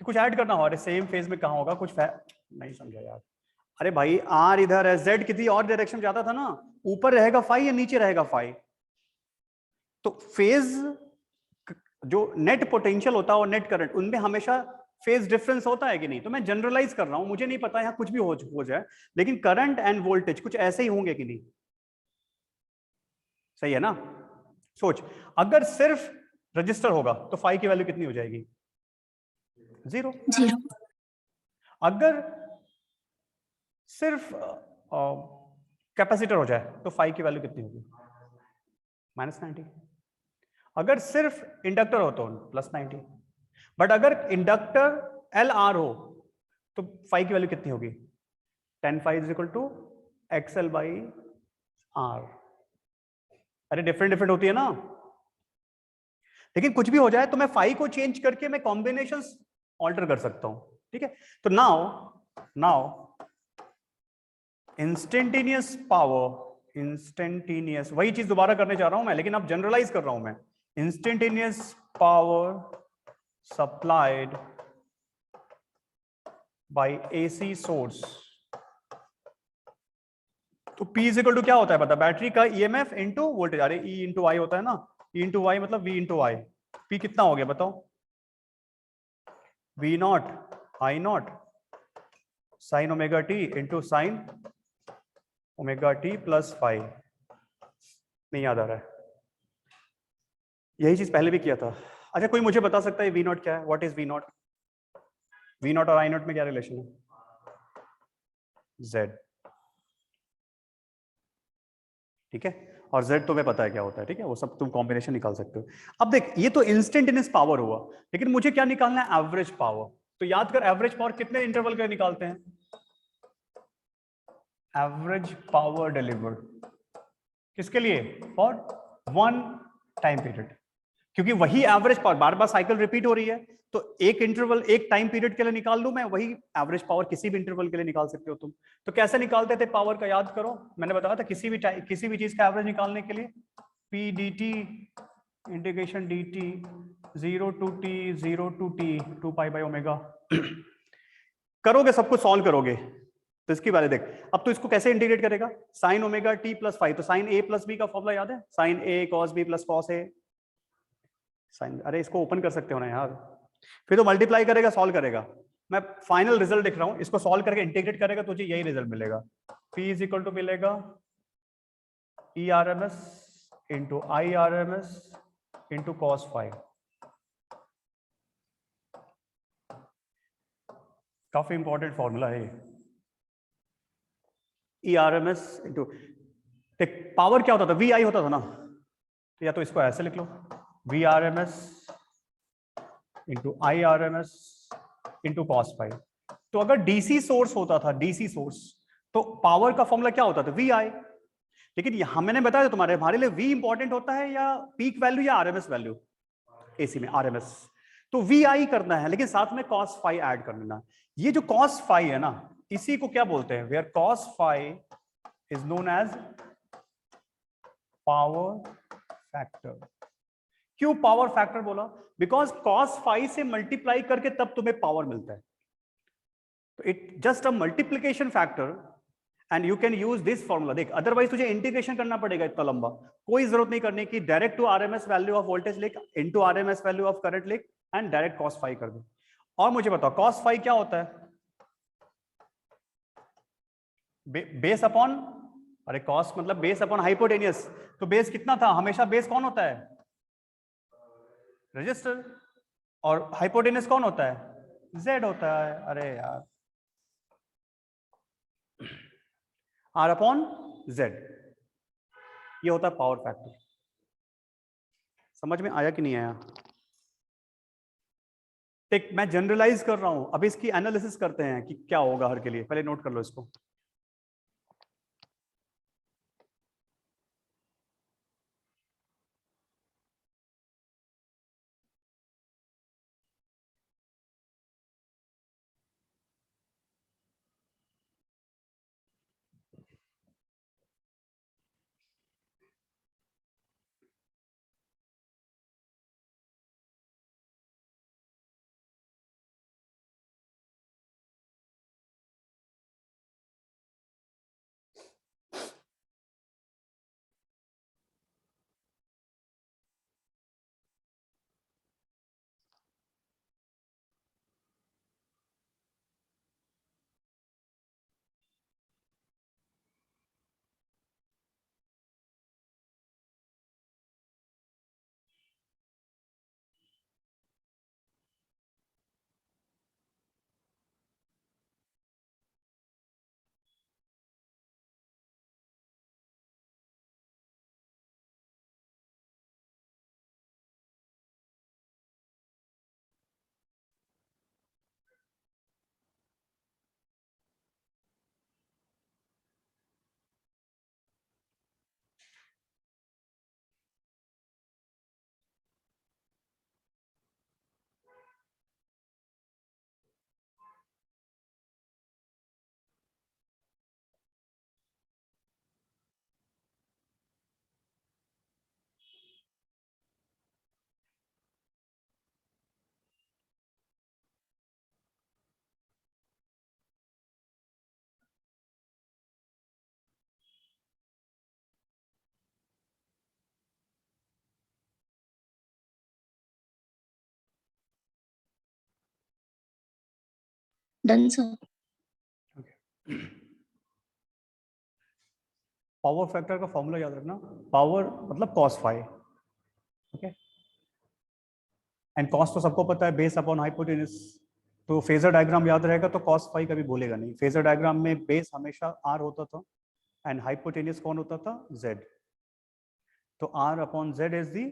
[SPEAKER 1] कि कुछ ऐड करना हो? अरे सेम फेज में कहां होगा, कुछ नहीं समझा यार। अरे भाई R इधर है, Z किसी और डायरेक्शन में जाता था ना, ऊपर रहेगा फाई या नीचे रहेगा फाई। तो फेज जो नेट पोटेंशियल होता है और नेट करंट, उनमें हमेशा फेज डिफरेंस होता है कि नहीं? तो मैं जनरलाइज कर रहा हूं, मुझे नहीं पता यहां कुछ भी हो जाए, लेकिन करंट एंड वोल्टेज कुछ ऐसे ही होंगे कि नहीं? सही है ना? सोच, अगर सिर्फ रजिस्टर होगा तो फाई की वैल्यू कितनी हो जाएगी? 0। अगर सिर्फ कैपेसिटर हो जाए तो फाई की वैल्यू कितनी होगी? -90। अगर सिर्फ इंडक्टर हो तो +90। बट अगर इंडक्टर LR हो तो फाई की वैल्यू कितनी होगी? tan phi is equal to XL/R। अरे डिफरेंट होती है ना। लेकिन कुछ भी हो जाए तो मैं फाई को चेंज करके मैं कॉम्बिनेशंस ऑल्टर कर सकता हूं, ठीक है। तो नाउ इंस्टेंटेनियस पावर, इंस्टेंटेनियस, वही चीज दोबारा करने जा रहा हूं मैं, लेकिन अब जनरलाइज कर रहा हूं मैं। Instantaneous power supplied by AC source. तो P इज इक्वल टू क्या होता है पता? बैटरी का EMF इंटू वोल्टेज। अरे E इंटू I होता है ना, E इंटू Y मतलब V इंटू I। P कितना हो गया बताओ? V0 I0 sine omega T into sine omega T plus five. नहीं याद आ रहा है, यही चीज पहले भी किया था। अच्छा कोई मुझे बता सकता है V0 क्या है? What is V0? V0 और I0 में क्या रिलेशन है? Z, ठीक है। और Z तुम्हें पता है क्या होता है, ठीक है, वो सब तुम कॉम्बिनेशन निकाल सकते हो। अब देख, ये तो इंस्टेंटेनियस पावर हुआ, लेकिन मुझे क्या निकालना है? Average power. तो याद कर, एवरेज पावर कितने इंटरवल के निकालते हैं? एवरेज पावर डिलीवर्ड किसके लिए? For 1 time period. क्योंकि वही एवरेज पावर बार बार साइकिल रिपीट हो रही है, तो एक इंटरवल एक टाइम पीरियड के लिए निकाल लूं मैं, वही एवरेज पावर किसी भी इंटरवल के लिए निकाल सकते हो तुम। तो कैसे निकालते थे पावर का? याद करो, मैंने बताया था किसी भी चीज का एवरेज निकालने के लिए P dt integration dt 0 to t 2 pi by omega. करोगे, सब कुछ सॉल्व करोगे तो इसकी बारे देख। अब तो इसको कैसे इंटीग्रेट करेगा? Sine omega T plus five, तो साइन A प्लस बी का फॉर्मूला याद है? Sine A cos B plus cos A sine. अरे इसको ओपन कर सकते हो ना यार, फिर तो मल्टीप्लाई करेगा, सॉल्व करेगा। मैं फाइनल रिजल्ट दिख रहा हूं, इसको सॉल्व करके इंटीग्रेट करेगा तुझे यही रिजल्ट मिलेगा। P इज इक्वल टू मिलेगा ERMS into IRMS into cos five. काफी इंपॉर्टेंट फॉर्मूला है ERMS इंटू, देख पावर क्या होता था? VI होता था ना, तो या तो इसको ऐसे लिख लो VRMS into IRMS into cos five. तो अगर DC सोर्स होता था, DC सोर्स, तो पावर का फॉर्मूला क्या होता था? VI। लेकिन यहां मैंने बताया तुम्हारे, हमारे लिए V इंपॉर्टेंट होता है या पीक वैल्यू या RMS वैल्यू? AC में RMS। तो VI करना है, लेकिन साथ में cos फाइव ऐड कर लेना। ये जो cos फाइव है ना, इसी को क्या बोलते हैं? Where cos phi is known as power factor. क्यों पावर फैक्टर बोला? बिकॉज cos फाइव से मल्टीप्लाई करके तब तुम्हें पावर मिलता है। तो it just a multiplication factor and you can use this formula. देख अदरवाइज तुझे इंटीग्रेशन करना पड़ेगा इतना लंबा, कोई जरूरत नहीं करने की। Direct to RMS value of voltage लिख, into RMS value of current लिख, एंड डायरेक्ट cos फाइव कर दे। और मुझे बताओ cos फाई क्या होता है? बेस अपॉन, अरे cos मतलब बेस अपॉन हाइपोटेनियस, तो बेस कितना था? हमेशा बेस कौन होता है? रजिस्टर। और हाइपोटेनियस कौन होता है? z होता है। अरे यार, r अपॉन z, ये होता है पावर फैक्टर। समझ में आया कि नहीं आया? एक मैं जनरलाइज कर रहा हूं, अभी इसकी एनालिसिस करते हैं कि क्या होगा हर के लिए। पहले नोट कर लो इसको।
[SPEAKER 2] Done, sir.
[SPEAKER 1] पावर फैक्टर का फॉर्मूला याद रखना, पावर मतलब cos phi, okay. And cos तो सबको पता है, बेस अपॉन हाइपोटेनस। तो फेजर डायग्राम याद रहेगा तो cos फाई कभी भूलेगा नहीं। फेजर डायग्राम में बेस हमेशा r होता था एंड हाइपोटेनस कौन होता था? z। तो r upon z is the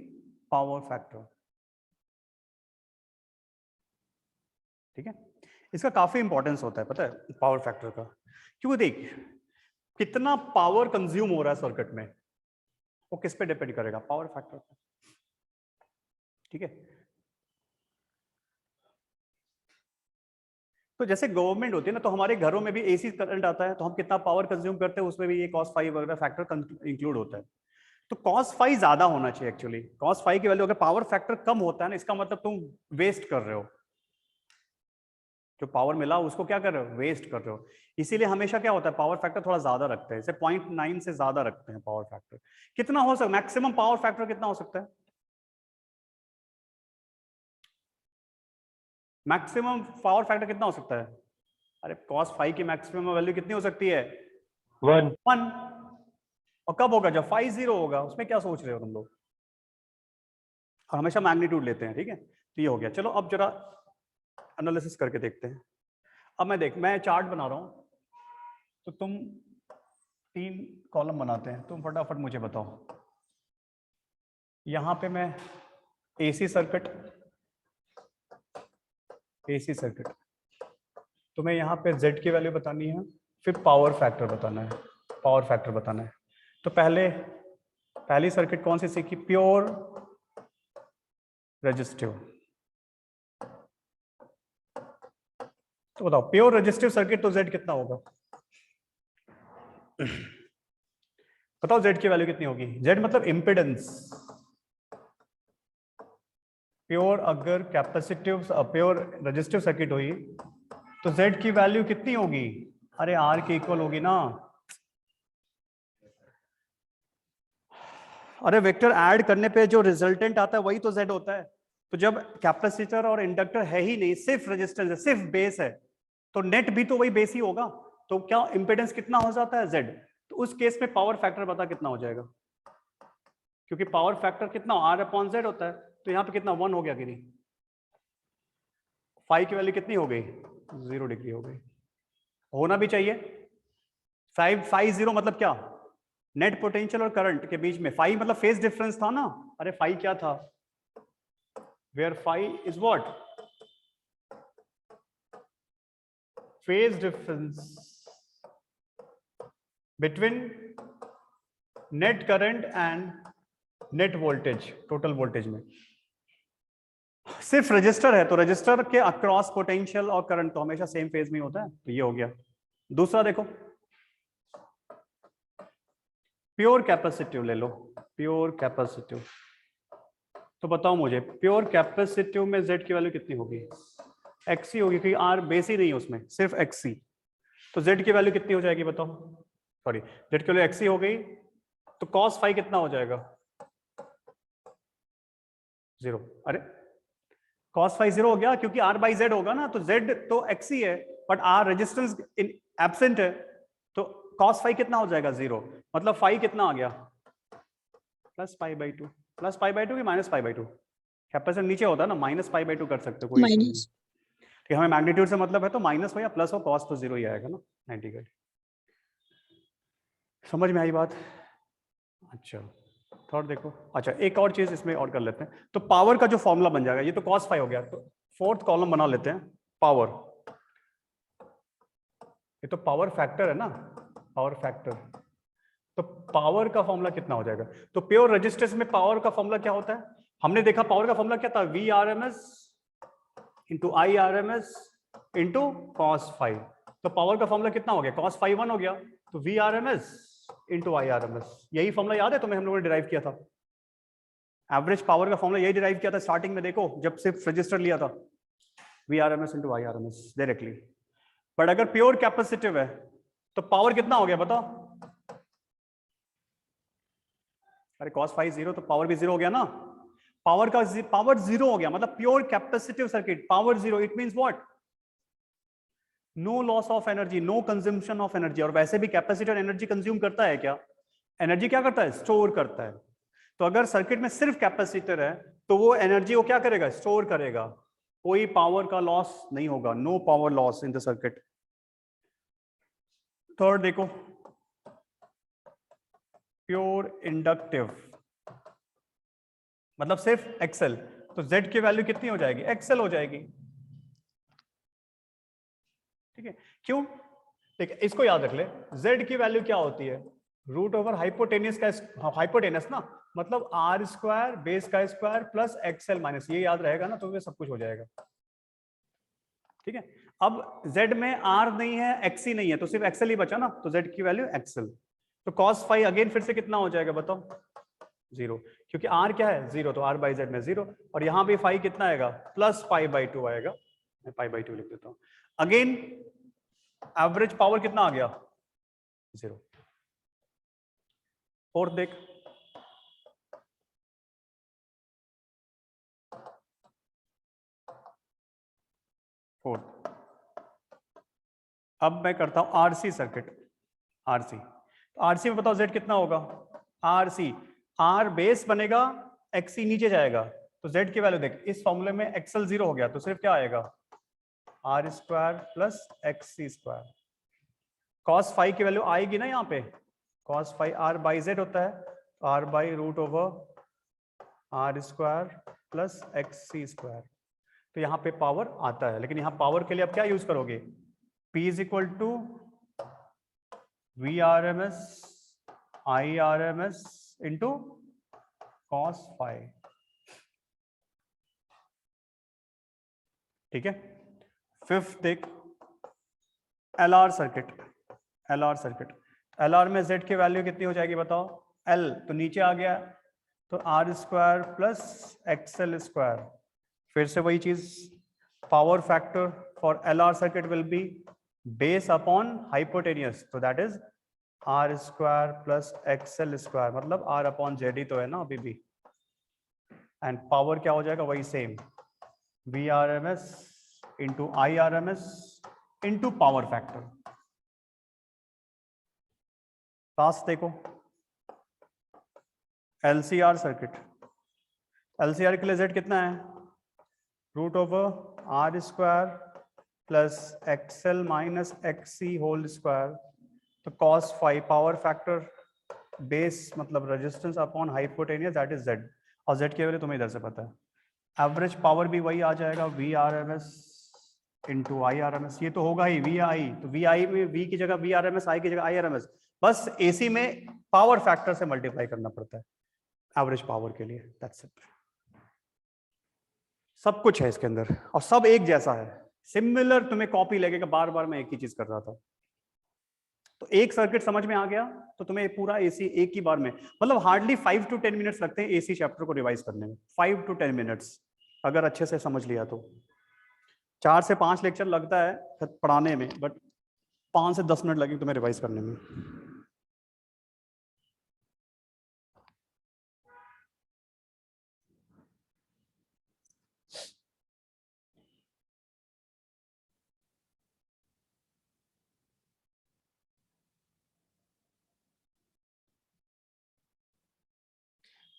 [SPEAKER 1] power factor, ठीक है। इसका काफी इंपॉर्टेंस होता है, पता है, पावर फैक्टर का। क्योंकि देख, कितना पावर कंज्यूम हो रहा है सर्किट में, वो किस पे डिपेंड करेगा? पावर फैक्टर पे, ठीक है। तो जैसे गवर्नमेंट होती है ना, तो हमारे घरों में भी एसी करंट आता है, तो हम कितना पावर कंज्यूम करते हैं, उसमें भी ये cos फाई वगैरह फैक्टर इंक्लूड होता है। तो cos फाई ज्यादा होना चाहिए एक्चुअली। cos फाई की वैल्यू अगर पावर फैक्टर कम होता है ना, इसका मतलब तुम वेस्ट कर रहे हो, जो पावर मिला उसको क्या कर रहे हो? वेस्ट कर रहे हो। इसीलिए हमेशा क्या होता है, पावर फैक्टर थोड़ा ज्यादा रखते हैं, जैसे 0.9 से ज्यादा रखते हैं पावर फैक्टर। कितना हो सकता, मैक्सिमम पावर फैक्टर कितना हो सकता है? मैक्सिमम पावर फैक्टर कितना हो सकता है? अरे cos फाई की मैक्सिमम वैल्यू कितनी हो सकती है? 1। और कब होगा? जब फाई 0 होगा। उसमें क्या सोच रहे हो तुम लोग? और हमेशा मैग्नीट्यूड लेते हैं, ठीक है। तो ये हो गया। चलो अब जरा एनालिसिस करके देखते हैं। अब मैं चार्ट बना रहा हूं, तो तुम 3 कॉलम बनाते हैं। तुम फटाफट मुझे बताओ। यहां पे मैं एसी सर्किट, तुम्हें यहाँ पे Z की वैल्यू बतानी है, फिर पावर फैक्टर बताना है। तो पहली सर्किट कौन सी सीखी? Pure resistive. तो बताओ, प्योर रेजिस्टिव सर्किट तो Z कितना होगा? बताओ Z की वैल्यू कितनी होगी? Z मतलब इम्पिडेंस। प्योर अगर कैपेसिटिव प्योर रेजिस्टिव सर्किट हुई तो Z की वैल्यू कितनी होगी? अरे R के इक्वल होगी ना। अरे वेक्टर ऐड करने पे जो रिजल्टेंट आता है वही तो Z होता है। तो जब कैपेसिटर और इंडक्टर है ही नहीं, सिर्फ रेजिस्टेंस है, सिर्फ बेस है, तो नेट भी तो वही बेस ही होगा, तो क्या इंपेडेंस कितना हो जाता है, Z। तो उस केस में पावर फैक्टर बता कितना हो जाएगा, क्योंकि पावर फैक्टर कितना R/Z होता है, तो यहाँ पे कितना 1 हो गया कि नहीं, फाई की वैल्यू कितनी हो गई, 0 डिग्री हो गई, होना भी चाहिए। 5 0 मतलब क्या, नेट पोटेंशियल और करंट के बीच में, फाई मतलब फेज डिफरेंस था ना, अरे फाई क्या था, where phi is what, phase difference between net current and net voltage, total voltage में। सिर्फ रजिस्टर है तो रजिस्टर के अक्रॉस पोटेंशियल और करंट तो हमेशा सेम फेज में होता है, तो ये हो गया। दूसरा देखो, प्योर कैपेसिटिव ले लो, प्योर कैपेसिटिव, तो बताओ मुझे प्योर कैपेसिटिव में Z की वैल्यू कितनी होगी, XC होगी, क्योंकि R बेस ही नहीं है उसमें, सिर्फ XC, तो Z की वैल्यू कितनी हो जाएगी बताओ, सॉरी Z की वैल्यू XC हो गई, तो cos फाई कितना हो जाएगा, 0। अरे cos फाई 0 हो गया, क्योंकि R/Z होगा ना, तो Z तो XC है बट R रेजिस्टेंस एब्सेंट है, तो cos फाई कितना हो जाएगा, 0। मतलब फाई कितना आ गया, +π/2, +π/2 कि -π/2, कैपेसिटर नीचे होता है ना, -π/2 कर सकते हो, कोई इशू नहीं,
[SPEAKER 2] माइनस।
[SPEAKER 1] कि हमें मैग्नीट्यूड से मतलब है, तो माइनस हो या प्लस हो, कॉस तो 0 ही आएगा ना, 90 डिग्री। समझ में आई बात, अच्छा थर्ड देखो, अच्छा एक और चीज इसमें और कर लेते हैं, तो पावर का जो फॉर्मूला बन जाएगा, ये तो cos फाई हो गया, तो फोर्थ कॉलम बना लेते हैं, पावर, ये तो पावर फैक्टर है ना, पावर फैक्टर, तो पावर का फॉर्मूला कितना हो जाएगा, तो प्योर रेजिस्टेंस में पावर का फॉर्मूला क्या होता है, हमने देखा पावर का फॉर्मूला क्या था, VRMS into IRMS into cos phi, तो पावर का फॉर्मूला कितना हो गया, cos फाई 1 हो गया, तो VRMS इंटू IRMS, यही फॉर्मूला याद है तुम्हें, हम लोगों ने डिराइव किया था, एवरेज पावर का फॉर्मूला यही डिराइव किया था स्टार्टिंग में, देखो जब सिर्फ रजिस्टर लिया था, VRMS into IRMS directly. But अगर प्योर कैपेसिटिव है तो पावर कितना हो गया बताओ, अरे cos फाई 0 तो पावर भी 0 हो गया ना, पावर 0 हो गया, मतलब pure capacitive circuit, power 0, it means what, no loss of energy, no consumption of energy, और वैसे भी कैपेसिटर एनर्जी कंज्यूम करता है क्या, एनर्जी क्या करता है, स्टोर करता है, तो अगर सर्किट में सिर्फ कैपेसिटर है तो वो एनर्जी को क्या करेगा, स्टोर करेगा, कोई पावर का लॉस नहीं होगा, no power loss in the circuit. Third देखो, प्योर इंडक्टिव, मतलब सिर्फ एक्सेल, तो Z की वैल्यू कितनी हो जाएगी, एक्सेल हो जाएगी, ठीक है, क्यों, ठीक है, इसको याद रख ले, Z की वैल्यू क्या होती है, रूट ओवर हाइपोटेनियस का, हाइपोटेनस ना, मतलब R² बेस का स्क्वायर प्लस XL माइनस, ये याद रहेगा ना, तो ये सब कुछ हो जाएगा, ठीक है। अब Z में R नहीं है, XC नहीं है, तो सिर्फ XL ही बचा ना, तो Z की वैल्यू XL, तो cos फाई अगेन फिर से कितना हो जाएगा बताओ, 0, क्योंकि R क्या है 0, तो R/Z में 0, और यहां भी फाई कितना आएगा, +π/2 आएगा, मैं π/2 लिख देता हूं, अगेन एवरेज पावर कितना आ गया, 0। और देख, फोर्थ, अब मैं करता हूं RC सर्किट, RC, तो RC में बताओ Z कितना होगा, RC, R बेस बनेगा, XC नीचे जाएगा, तो Z की वैल्यू देख, इस फॉर्मूले में XL 0 हो गया, तो सिर्फ क्या आएगा, R² plus XC², cos phi की वैल्यू आएगी ना यहाँ पे, cos फाई R/Z होता है, R/रूट ओवर R² प्लस XC², तो यहाँ पे पावर आता है, लेकिन यहाँ पावर के लिए आप क्या यूज करोगे, P is equal to VRMS IRMS into cos phi, ठीक है। फिफ्थ देख, LR circuit, LR circuit, LR में Z की वैल्यू कितनी हो जाएगी बताओ, L तो नीचे आ गया, तो R² प्लस XL², फिर से वही चीज, power factor for LR circuit will be base upon hypotenuse, तो that is R² plus XL², मतलब R/Z ही तो है ना अभी भी, एंड पावर क्या हो जाएगा, वही same, VRMS into IRMS into power factor. पास देखो, LCR सर्किट, LCR के लिए Z कितना है, root over R square plus XL minus XC whole square, तो cos phi power factor base मतलब resistance upon hypotenuse that is Z, और Z की वैल्यू तुम्हें इधर से पता है। एवरेज पावर भी वही आ जाएगा, VRMS इंटू IRMS, ये तो होगा ही VI, तो VI में V की जगह VRMS, I की जगह IRMS, बस AC में पावर फैक्टर से मल्टीप्लाई करना पड़ता है एवरेज पावर के लिए, दैट्स इट। सब कुछ है इसके अंदर और सब एक जैसा है, सिमिलर तुम्हें कॉपी लगेगा, बार बार मैं एक ही चीज कर रहा था। तो एक सर्किट समझ में आ गया तो तुम्हें पूरा एसी एक ही बार में, मतलब हार्डली 5 to 10 मिनट्स लगते हैं एसी चैप्टर को रिवाइज करने में, 5 to 10 मिनट्स अगर अच्छे से समझ लिया तो। 4 से 5 लेक्चर लगता है पढ़ाने में, बट 5 से 10 मिनट लगेंगे तुम्हें रिवाइज करने में।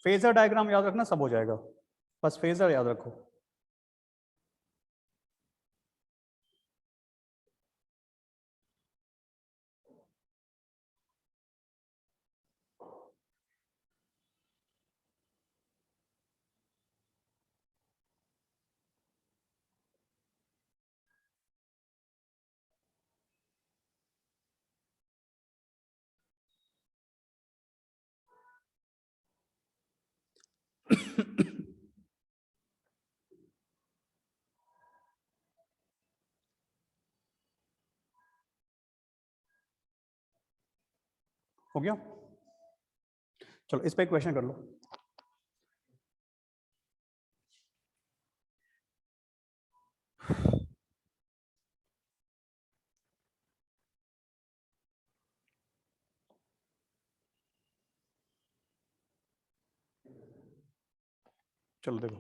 [SPEAKER 1] फेजर डायग्राम याद रखना, सब हो जाएगा, बस फेजर याद रखो। हो गया, चलो इस पे क्वेश्चन कर लो। चलो देखो,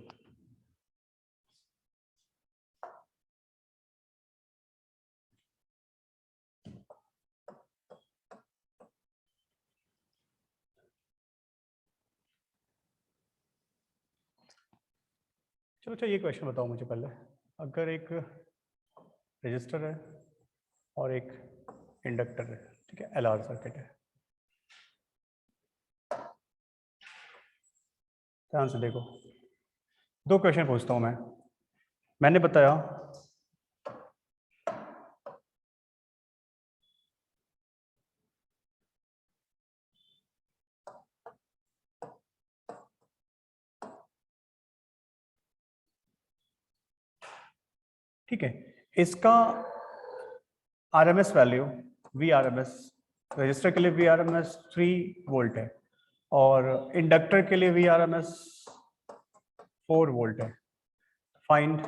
[SPEAKER 1] चलो अच्छा ये क्वेश्चन बताओ मुझे पहले, अगर एक रजिस्टर है और एक इंडक्टर है, ठीक है, LR सर्किट है, ध्यान से देखो, दो क्वेश्चन पूछता हूं मैं। मैंने बताया ठीक है, इसका RMS वैल्यू VRMS, रजिस्टर के लिए VRMS 3 वोल्ट है और इंडक्टर के लिए VRMS 4 वोल्ट है। Find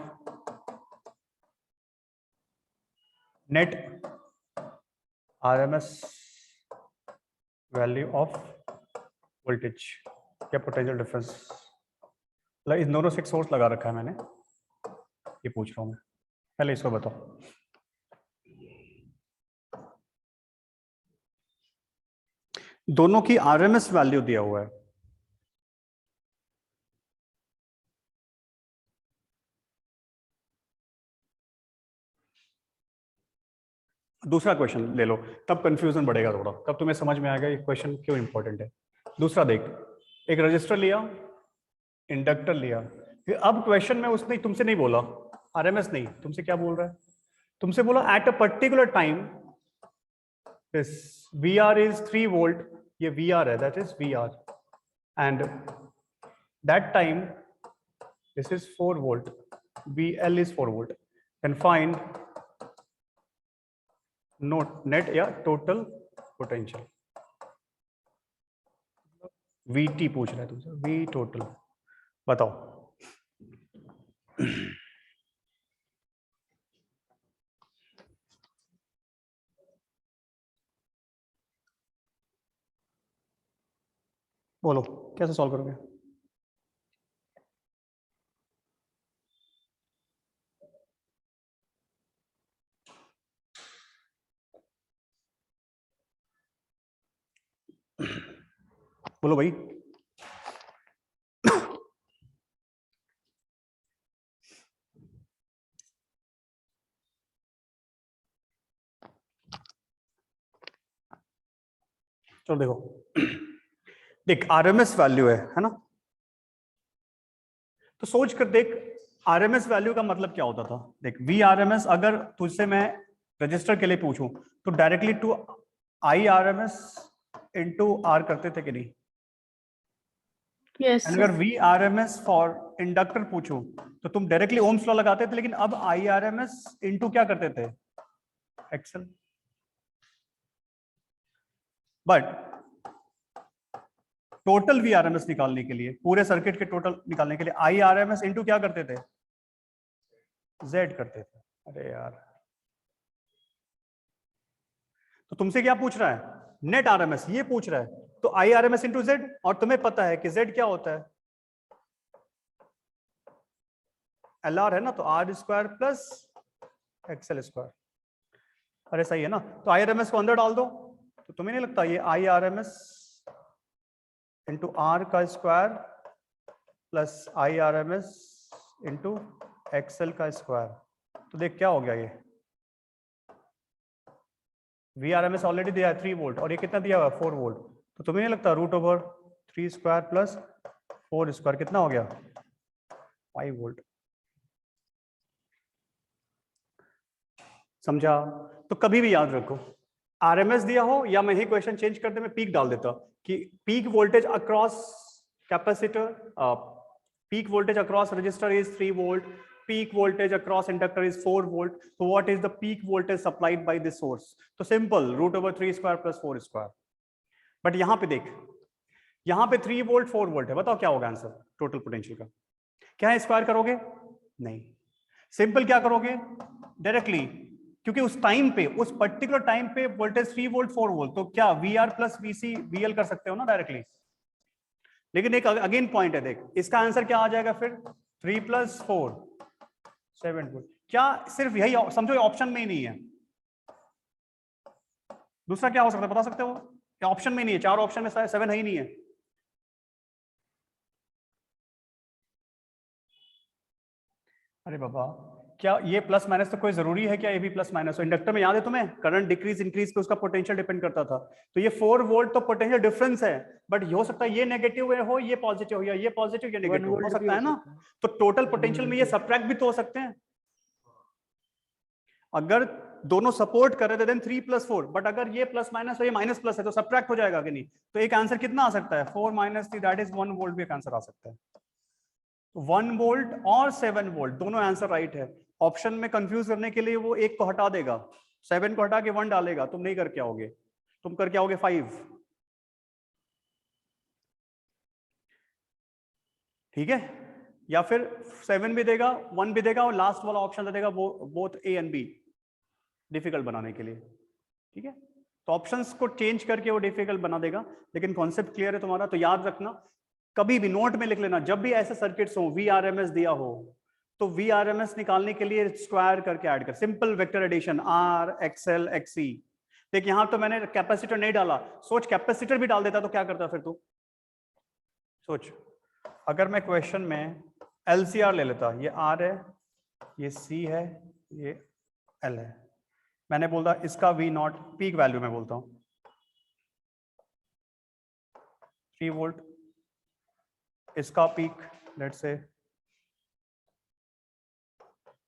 [SPEAKER 1] net RMS value of voltage या पोटेंशियल डिफरेंस, मतलब इन दोनों से एक सोर्स लगा रखा है मैंने, ये पूछ रहा हूँ मैं, पहले इसको बताओ। दोनों की RMS वैल्यू दिया हुआ है, दूसरा क्वेश्चन ले लो, तब कंफ्यूजन बढ़ेगा थोड़ा, तब तुम्हें समझ में आएगा ये क्वेश्चन क्यों इंपॉर्टेंट है। दूसरा देख, एक रजिस्टर लिया, इंडक्टर लिया, फिर अब क्वेश्चन में उसने तुमसे नहीं बोला RMS, नहीं, तुमसे क्या बोल रहा है, तुमसे बोला at a particular time this VR is 3 volt, ये VR है, that is VR, and that time this is 4 volt, VL is 4 volt, then find net या टोटल पोटेंशियल, VT पूछ रहा है तुमसे, V टोटल बताओ। बोलो कैसे सॉल्व करोगे। बोलो भाई। चलो देखो, देख आरएमएस वैल्यू है ना, तो सोच कर देख आरएमएस वैल्यू का मतलब क्या होता था। देख वी आरएमएस अगर तुझसे मैं रजिस्टर के लिए पूछूं तो डायरेक्टली टू आई आरएमएस इनटू आर करते थे कि नहीं?
[SPEAKER 2] Yes,
[SPEAKER 1] अगर
[SPEAKER 2] sir.
[SPEAKER 1] V RMS for inductor पूछूं तो तुम डायरेक्टली ओम्स लॉ लगाते थे, लेकिन अब आई आरएमएस इनटू क्या करते थे? XL. But total V RMS निकालने के लिए, पूरे सर्किट के टोटल निकालने के लिए आई आरएमएस इनटू क्या करते थे? जेड करते थे। अरे यार, तो तुमसे क्या पूछ रहा है? नेट आरएमएस ये पूछ रहा है, तो आई आरएमएस इंटू जेड, और तुम्हें पता है कि जेड क्या होता है? एल आर है ना, तो R square plus XL square. अरे सही है ना, तो आई आरएमएस को अंदर डाल दो, तो तुम्हें नहीं लगता ये आई आरएमएस इंटू आर का square plus I RMS into XL का स्क्वायर, तो देख क्या हो गया ये V R M S already दिया है 3 वोल्ट, और ये कितना दिया हुआ है 4 वोल्ट, तो तुम्हें नहीं लगता root over 3 square plus 4 square कितना हो गया 5 वोल्ट? समझा? तो कभी भी याद रखो, आरएमएस दिया हो या मैं ही क्वेश्चन चेंज करते मैं पीक डाल देता कि peak voltage across capacitor, peak voltage across register is 3 volt, peak voltage across inductor is 4 volt, so what is the peak voltage supplied by this source? तो simple root over 3 square plus 4 square. But यहां पे देख, यहां पे 3 volt 4 volt है, बताओ क्या होगा आंसर टोटल पोटेंशियल का? क्या है, स्क्वायर करोगे? नहीं, सिंपल क्या करोगे डायरेक्टली, क्योंकि उस टाइम पे, उस पर्टिकुलर टाइम पे वोल्टेज 3 वोल्ट 4 वोल्ट, तो क्या V R plus VC VL कर सकते हो ना डायरेक्टली। लेकिन एक अगेन पॉइंट है, देख इसका आंसर क्या आ जाएगा फिर 3 प्लस 4 7 वोल्ट। क्या सिर्फ यही समझो, ऑप्शन में ही नहीं है, दूसरा क्या हो सकता है बता सकते हो? क्या ऑप्शन में नहीं है? 4 ऑप्शन में 7 है ही नहीं है। अरे बाबा, क्या ये प्लस माइनस तो कोई जरूरी है क्या ये भी प्लस माइनस हो? इंडक्टर में याद है तुम्हें करंट डिक्रीज इंक्रीज पे उसका पोटेंशियल डिपेंड करता था, तो ये 4 वोल्ट तो पोटेंशियल डिफरेंस है, बट ये हो सकता है ये नेगेटिव हो ये पॉजिटिव हो, या ये पॉजिटिव या नेगेटिव हो सकता है ना, तो टोटल पोटेंशियल में ये सब्ट्रैक्ट भी तो हो सकते हैं। अगर दोनों सपोर्ट कर रहे थे देन 3 प्लस 4, बट अगर ये प्लस माइनस है ये माइनस प्लस है तो सब्ट्रैक्ट हो जाएगा कि नहीं? तो एक आंसर कितना आ सकता है 4 माइनस 3 दैट इज 1 वोल्ट भी एक आंसर आ सकता है। 1 वोल्ट और 7 वोल्ट दोनों आंसर राइट है। ऑप्शन में कंफ्यूज करने के लिए वो एक को हटा देगा, 7 को हटा के 1 डालेगा, तुम नहीं करके आओगे, तुम करके आओगे 5। ठीक है, या फिर 7 भी देगा 1 भी देगा और लास्ट वाला ऑप्शन दे देगा वो both A and be difficult बनाने के लिए। ठीक है, तो ऑप्शंस को चेंज करके वो डिफिकल्ट बना देगा, लेकिन कॉन्सेप्ट क्लियर है तुम्हारा। तो याद रखना, कभी भी नोट में लिख लेना, जब भी ऐसे सर्किट्स हो वी आरएमएस दिया हो तो वी आरएमएस निकालने के लिए स्क्वायर करके ऐड कर, simple vector addition R XL XC. देख यहां तो मैंने कैपेसिटर नहीं डाला, सोच कैपेसिटर भी डाल देता तो क्या करता फिर तू? सोच, अगर मैं क्वेश्चन में एलसीआर ले लेता, ये आर है, ये सी है, ये एल है, मैंने बोलता इसका वी नॉट पीक वैल्यू में बोलता हूं 3 वोल्ट, इसका पीक लेट्स से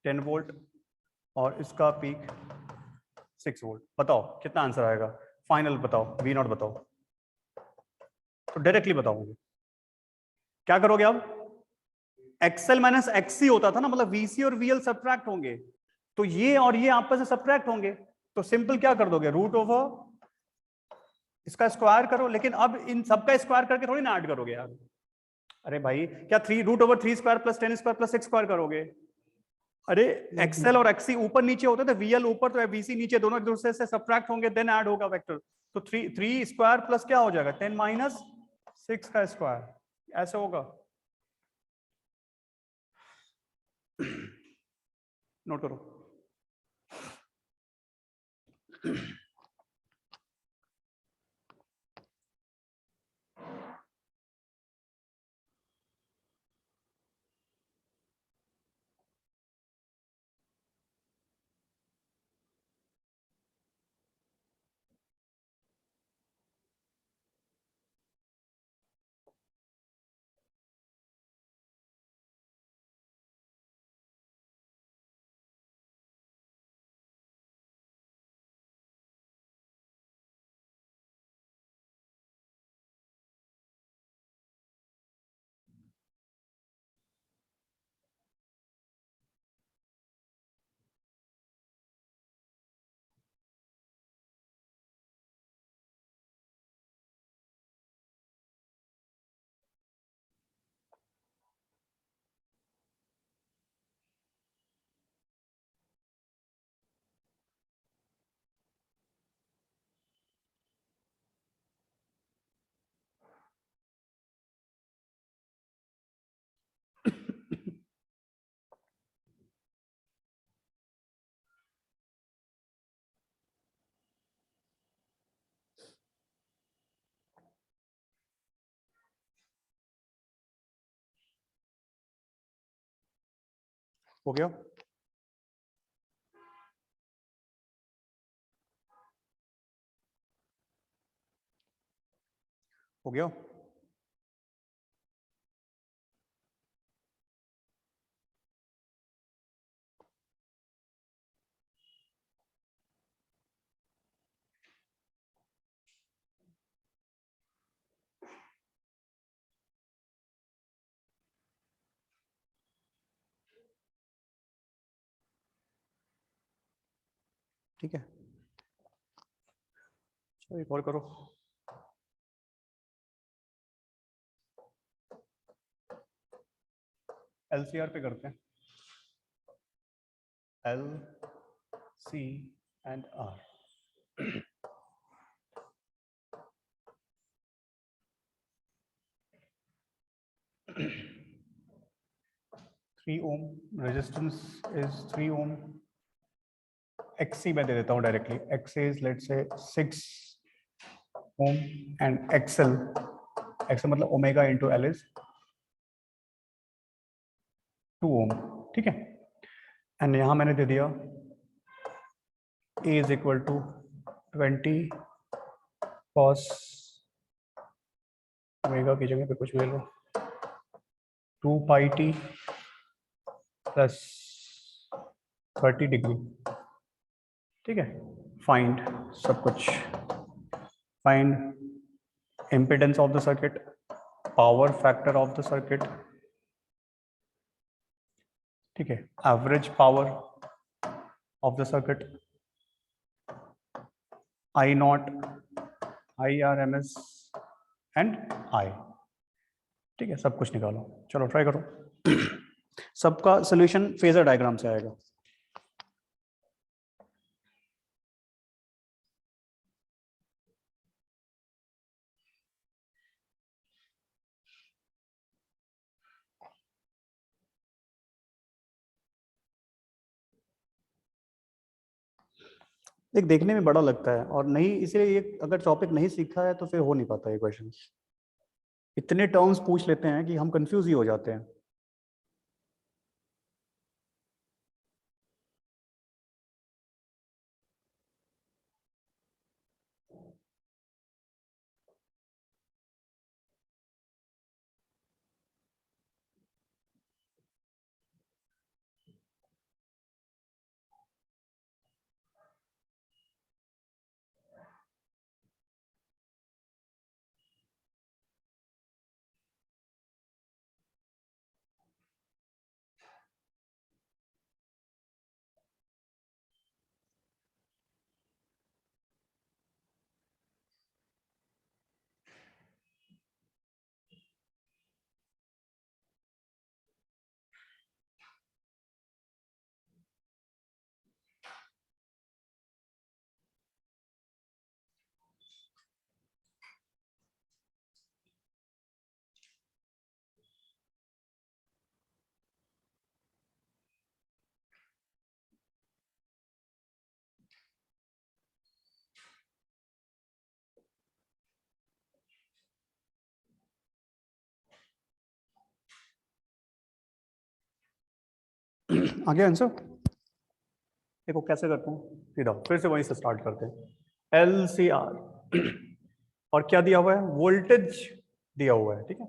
[SPEAKER 1] 10 वोल्ट, और इसका पीक 6 वोल्ट। बताओ कितना आंसर आएगा फाइनल? बताओ वी नॉट बताओ, तो डायरेक्टली बताओगे क्या करोगे? अब एक्सएल माइनस एक्ससी होता था ना, मतलब वीसी और वीएल सब्ट्रैक्ट होंगे, तो ये और ये आपस में सब्ट्रैक्ट होंगे, तो सिंपल क्या कर दोगे रूट ओवर इसका स्क्वायर करो। लेकिन अब इन सबका स्क्वायर करके थोड़ी ना ऐड करोगे यार। अरे भाई, क्या 3 root over 3 square plus 10 square plus 6 square करोगे? अरे एक्सएल और एक्ससी ऊपर नीचे होते थे, वीएल ऊपर तो वीसी नीचे, दोनों एक दूसरे से सब्ट्रैक्ट होंगे देन ऐड होगा वेक्टर, तो 3 स्क्वायर प्लस क्या हो जाएगा 10 माइनस 6 का स्क्वायर, ऐसे होगा। नोट करो। हो गया? हो गया? ठीक है, चलो एक और करो। LCR पे करते हैं, L C and R. 3 ohm resistance is 3 ohm. XC मैं दे देता हूँ directly, XC is let's say 6 ohm and XL मतलब omega into L is 2 ohm, ठीक है। एंड यहाँ मैंने दे दिया A is equal to 20 cos omega की जगह पे कुछ ले लो 2 पाई t प्लस 30 डिग्री, ठीक है। फाइंड सब कुछ, find impedance of the circuit, power factor of the circuit, ठीक है, average power of the circuit, I not, IRMS and I, ठीक है। सब कुछ निकालो, चलो ट्राई करो। सबका सोल्यूशन फेजर डायग्राम से आएगा। देख, देखने में बड़ा लगता है और नहीं, इसलिए ये अगर टॉपिक नहीं सीखा है तो फिर हो नहीं पाता ये क्वेश्चन। इतने टर्म्स पूछ लेते हैं कि हम कंफ्यूज ही हो जाते हैं। आ गया आंसर? देखो कैसे करते हैं, सीधा फिर से वहीं से स्टार्ट करते हैं। LCR और क्या दिया हुआ है, वोल्टेज दिया हुआ है, ठीक है।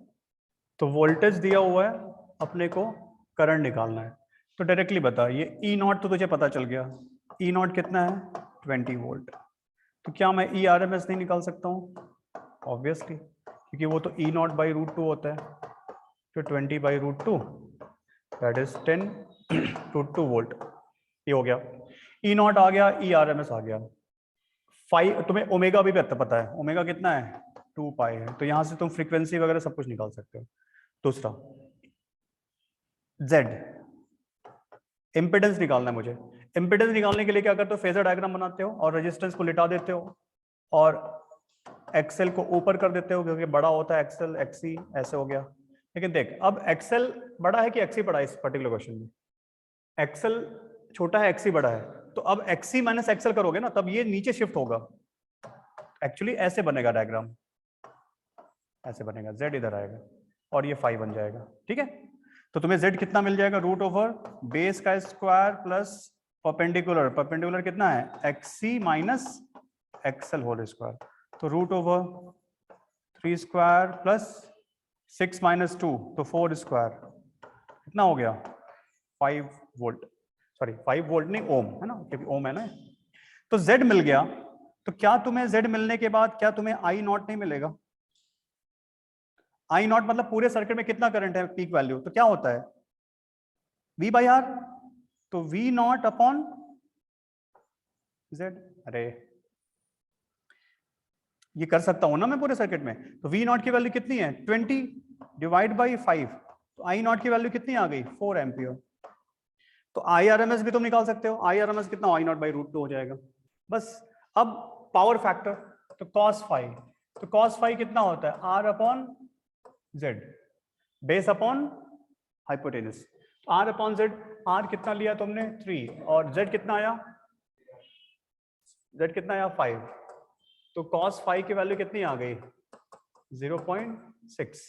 [SPEAKER 1] तो वोल्टेज दिया हुआ है, अपने को करंट निकालना है। तो डायरेक्टली बता, ये E0 तो तुझे पता चल गया, E0 कितना है 20 वोल्ट। तो क्या मैं ERMS नहीं निकाल सकता हूँ? ऑब्वियसली, क्योंकि वो तो E0 बाई रूट 2 होता है। तो 20 by root 2 that is 10 √2 volt. ये हो गया, E0 आ गया, ERMS आ गया। 5 तुम्हें ओमेगा भी पता है, ओमेगा कितना है 2 पाई है। तो यहां से तुम फ्रीक्वेंसी वगैरह सब कुछ निकाल सकते हो। दूसरा Z, इम्पिडेंस निकालना है मुझे। इम्पिडेंस निकालने के लिए क्या करते हो, फेजर डायग्राम बनाते हो और रेजिस्टेंस को लिटा देते हो और एक्सेल को ऊपर कर देते हो, क्योंकि बड़ा होता है एक्सेल, XC ऐसे हो गया। लेकिन देख, अब एक्सेल बड़ा है कि XC बड़ा है इस पर्टिकुलर क्वेश्चन में? एक्सेल छोटा है, XC बड़ा है। तो अब XC माइनस एक्सेल करोगे ना, तब ये नीचे शिफ्ट होगा। एक्चुअली ऐसे बनेगा डायग्राम, ऐसे बनेगा, Z इधर आएगा और ये 5 बन जाएगा, ठीक है। तो तुम्हें z कितना मिल जाएगा, रूट ओवर बेस का स्क्वायर प्लस परपेंडिकुलर, परपेंडिकुलर कितना है xc minus XL whole square, तो root over 3 square plus 6 minus 2 तो 4 स्क्वायर, कितना हो गया 5 वोल्ट, सॉरी 5 वोल्ट नहीं ओम है ना, क्योंकि ओम है ना। तो z मिल गया, तो क्या तुम्हें z मिलने के बाद क्या तुम्हें I नॉट नहीं मिलेगा? I नॉट मतलब पूरे सर्किट में कितना करंट है पीक वैल्यू, तो क्या होता है V बाई आर, तो V नॉट अपॉन Z। अरे ये कर सकता हूं ना मैं पूरे सर्किट में, तो V नॉट की वैल्यू कितनी है 20 डिवाइड बाई 5, तो I नॉट की वैल्यू कितनी आ गई 4 एम्पियर। तो IRMS भी तुम निकाल सकते हो, IRMS कितना I नॉट बाई रूट 2 हो जाएगा बस। अब पावर फैक्टर, तो cos फाई, तो cos फाई कितना होता है R upon Z base upon hypotenuse, R upon Z, R कितना लिया तुमने 3 और Z कितना आया, Z कितना आया 5, तो cos फाई की वैल्यू कितनी आ गई 0.6,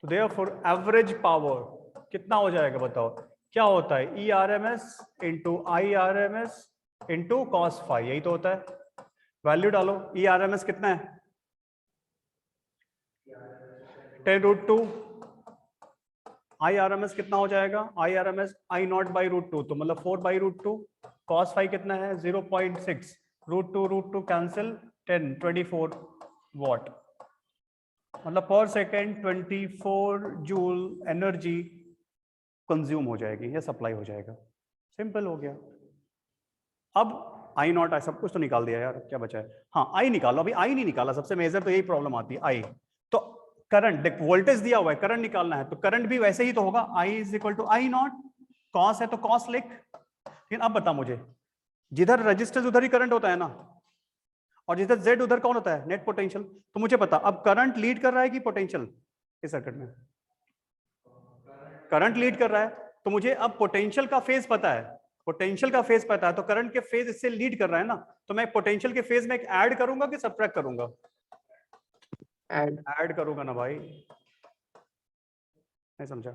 [SPEAKER 1] तो देयरफॉर एवरेज पावर कितना हो जाएगा बताओ, क्या होता है ERMS into IRMS into cos phi, यही तो होता है। वैल्यू डालो, ERMS कितना है 10 रूट 2, IRMS कितना हो जाएगा, IRMS I नॉट बाई रूट 2, तो मतलब 4 बाई रूट 2, cos फाई कितना है 0.6, रूट टू कैंसिल 10 24 वॉट, मतलब पर सेकेंड 24 जूल एनर्जी कंज्यूम हो जाएगी या सप्लाई हो जाएगा, सिंपल हो गया। अब आई नॉट आई सब कुछ तो निकाल दिया यार, क्या बचा है, हाँ आई निकालो, अभी आई नहीं निकाला, सबसे मेजर तो यही प्रॉब्लम आती है आई। तो करंट देख, वोल्टेज दिया हुआ है, करंट निकालना है, तो करंट भी वैसे ही तो होगा, I is equal to I naught, cos है तो कॉस लिख। लेकिन अब बता मुझे, जिधर रजिस्टेंस उधर ही करंट होता है ना, और जिधर जेड उधर कौन होता है नेट पोटेंशियल, तो मुझे पता अब करंट लीड कर रहा है कि पोटेंशियल इस सर्किट में, करंट लीड कर रहा है, तो मुझे अब पोटेंशियल का फेज पता है, पोटेंशियल का फेज पता है, तो करंट के फेज इससे लीड कर रहा है ना, तो मैं पोटेंशियल के फेज में एक ऐड करूंगा कि सब्ट्रैक्ट करूंगा, ऐड करूंगा ना भाई, नहीं समझा,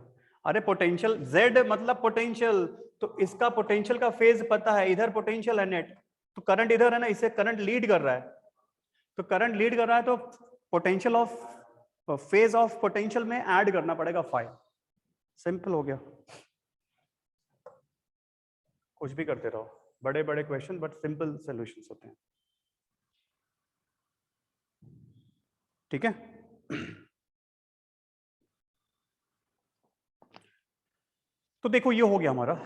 [SPEAKER 1] अरे पोटेंशियल जेड मतलब पोटेंशियल, तो इसका पोटेंशियल का फेज पता है, इधर पोटेंशियल है नेट, तो करंट इधर है ना, इससे करंट लीड कर रहा है, तो करंट लीड कर रहा है तो potential of phase of potential में ऐड करना पड़ेगा फाई, सिंपल हो गया। कुछ भी करते रहो, बड़े बड़े क्वेश्चन बट सिंपल सॉल्यूशंस होते हैं, ठीक है। तो देखो ये हो गया हमारा,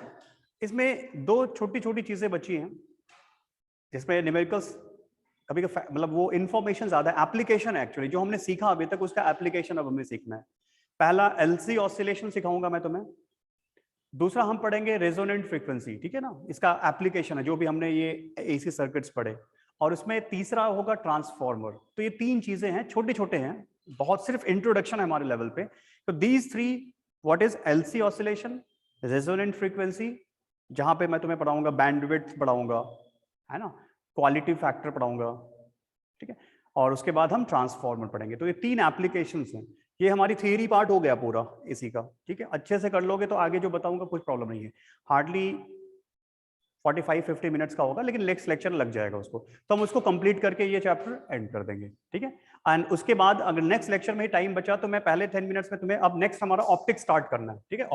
[SPEAKER 1] इसमें दो छोटी छोटी चीजें बची हैं जिसमें न्यूमेरिकल्स कभी मतलब वो इंफॉर्मेशन ज्यादा, एप्लीकेशन एक्चुअली जो हमने सीखा अभी तक उसका एप्लीकेशन अब हमें सीखना है। पहला एलसी ऑसिलेशन सिखाऊंगा मैं तुम्हें, दूसरा हम पढ़ेंगे रेजोनेंट फ्रीक्वेंसी, ठीक है ना, इसका एप्लीकेशन है जो भी हमने ये एसी सर्किट्स पढ़े, और उसमें तीसरा होगा ट्रांसफॉर्मर। तो ये तीन चीजें हैं, छोटे छोटे हैं बहुत, सिर्फ इंट्रोडक्शन है हमारे लेवल पे। तो these three, what is LC oscillation, resonant frequency, जहां पे मैं तुम्हें पढ़ाऊंगा बैंडविड्थ पढ़ाऊंगा, है ना, क्वालिटी फैक्टर पढ़ाऊंगा, ठीक है, और उसके बाद हम ट्रांसफॉर्मर पढ़ेंगे। तो ये तीन एप्लीकेशंस हैं, ये हमारी थियरी पार्ट हो गया पूरा इसी का, ठीक है, अच्छे से कर लोगे तो आगे जो बताऊंगा कुछ प्रॉब्लम नहीं है, हार्डली 45-50 मिनट्स का होगा, लेकिन नेक्स्ट लेक्चर लग जाएगा उसको, तो हम उसको कंप्लीट करके ये चैप्टर एंड कर देंगे, ठीक है। एंड उसके बाद अगर नेक्स्ट लेक्चर में टाइम बचा तो मैं पहले 10 मिनट्स में तुम्हें, अब नेक्स्ट हमारा ऑप्टिक्स स्टार्ट करना है, ठीक है,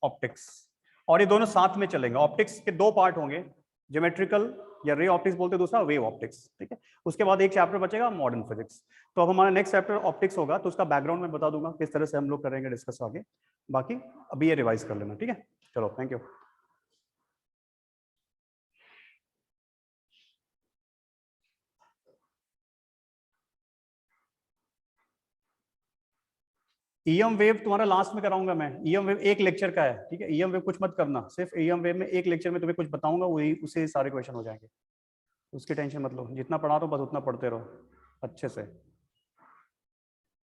[SPEAKER 1] ऑप्टिक्स, और ये दोनों साथ में चलेंगे। ऑप्टिक्स के दो पार्ट होंगे, ज्योमेट्रिकल या रे ऑप्टिक्स बोलते हैं, दूसरा वेव ऑप्टिक्स, ठीक है। उसके बाद एक चैप्टर बचेगा मॉडर्न फिजिक्स। तो अब हमारा नेक्स्ट चैप्टर ऑप्टिक्स होगा, तो उसका बैकग्राउंड मैं बता दूंगा किस तरह से हम लोग करेंगे डिस्कस आगे, बाकी अभी ये रिवाइज कर लेना, ठीक है। चलो थैंक यू। ईएम वेव तुम्हारा लास्ट में कराऊंगा मैं, ईएम वेव एक लेक्चर का है, ठीक है, ईएम वेव कुछ मत करना, सिर्फ ईएम वेव में एक लेक्चर में तुम्हें कुछ बताऊंगा, वही उसे सारे क्वेश्चन हो जाएंगे, उसकी टेंशन मत लो, जितना पढ़ा रहा हूं बस उतना पढ़ते रहो अच्छे से।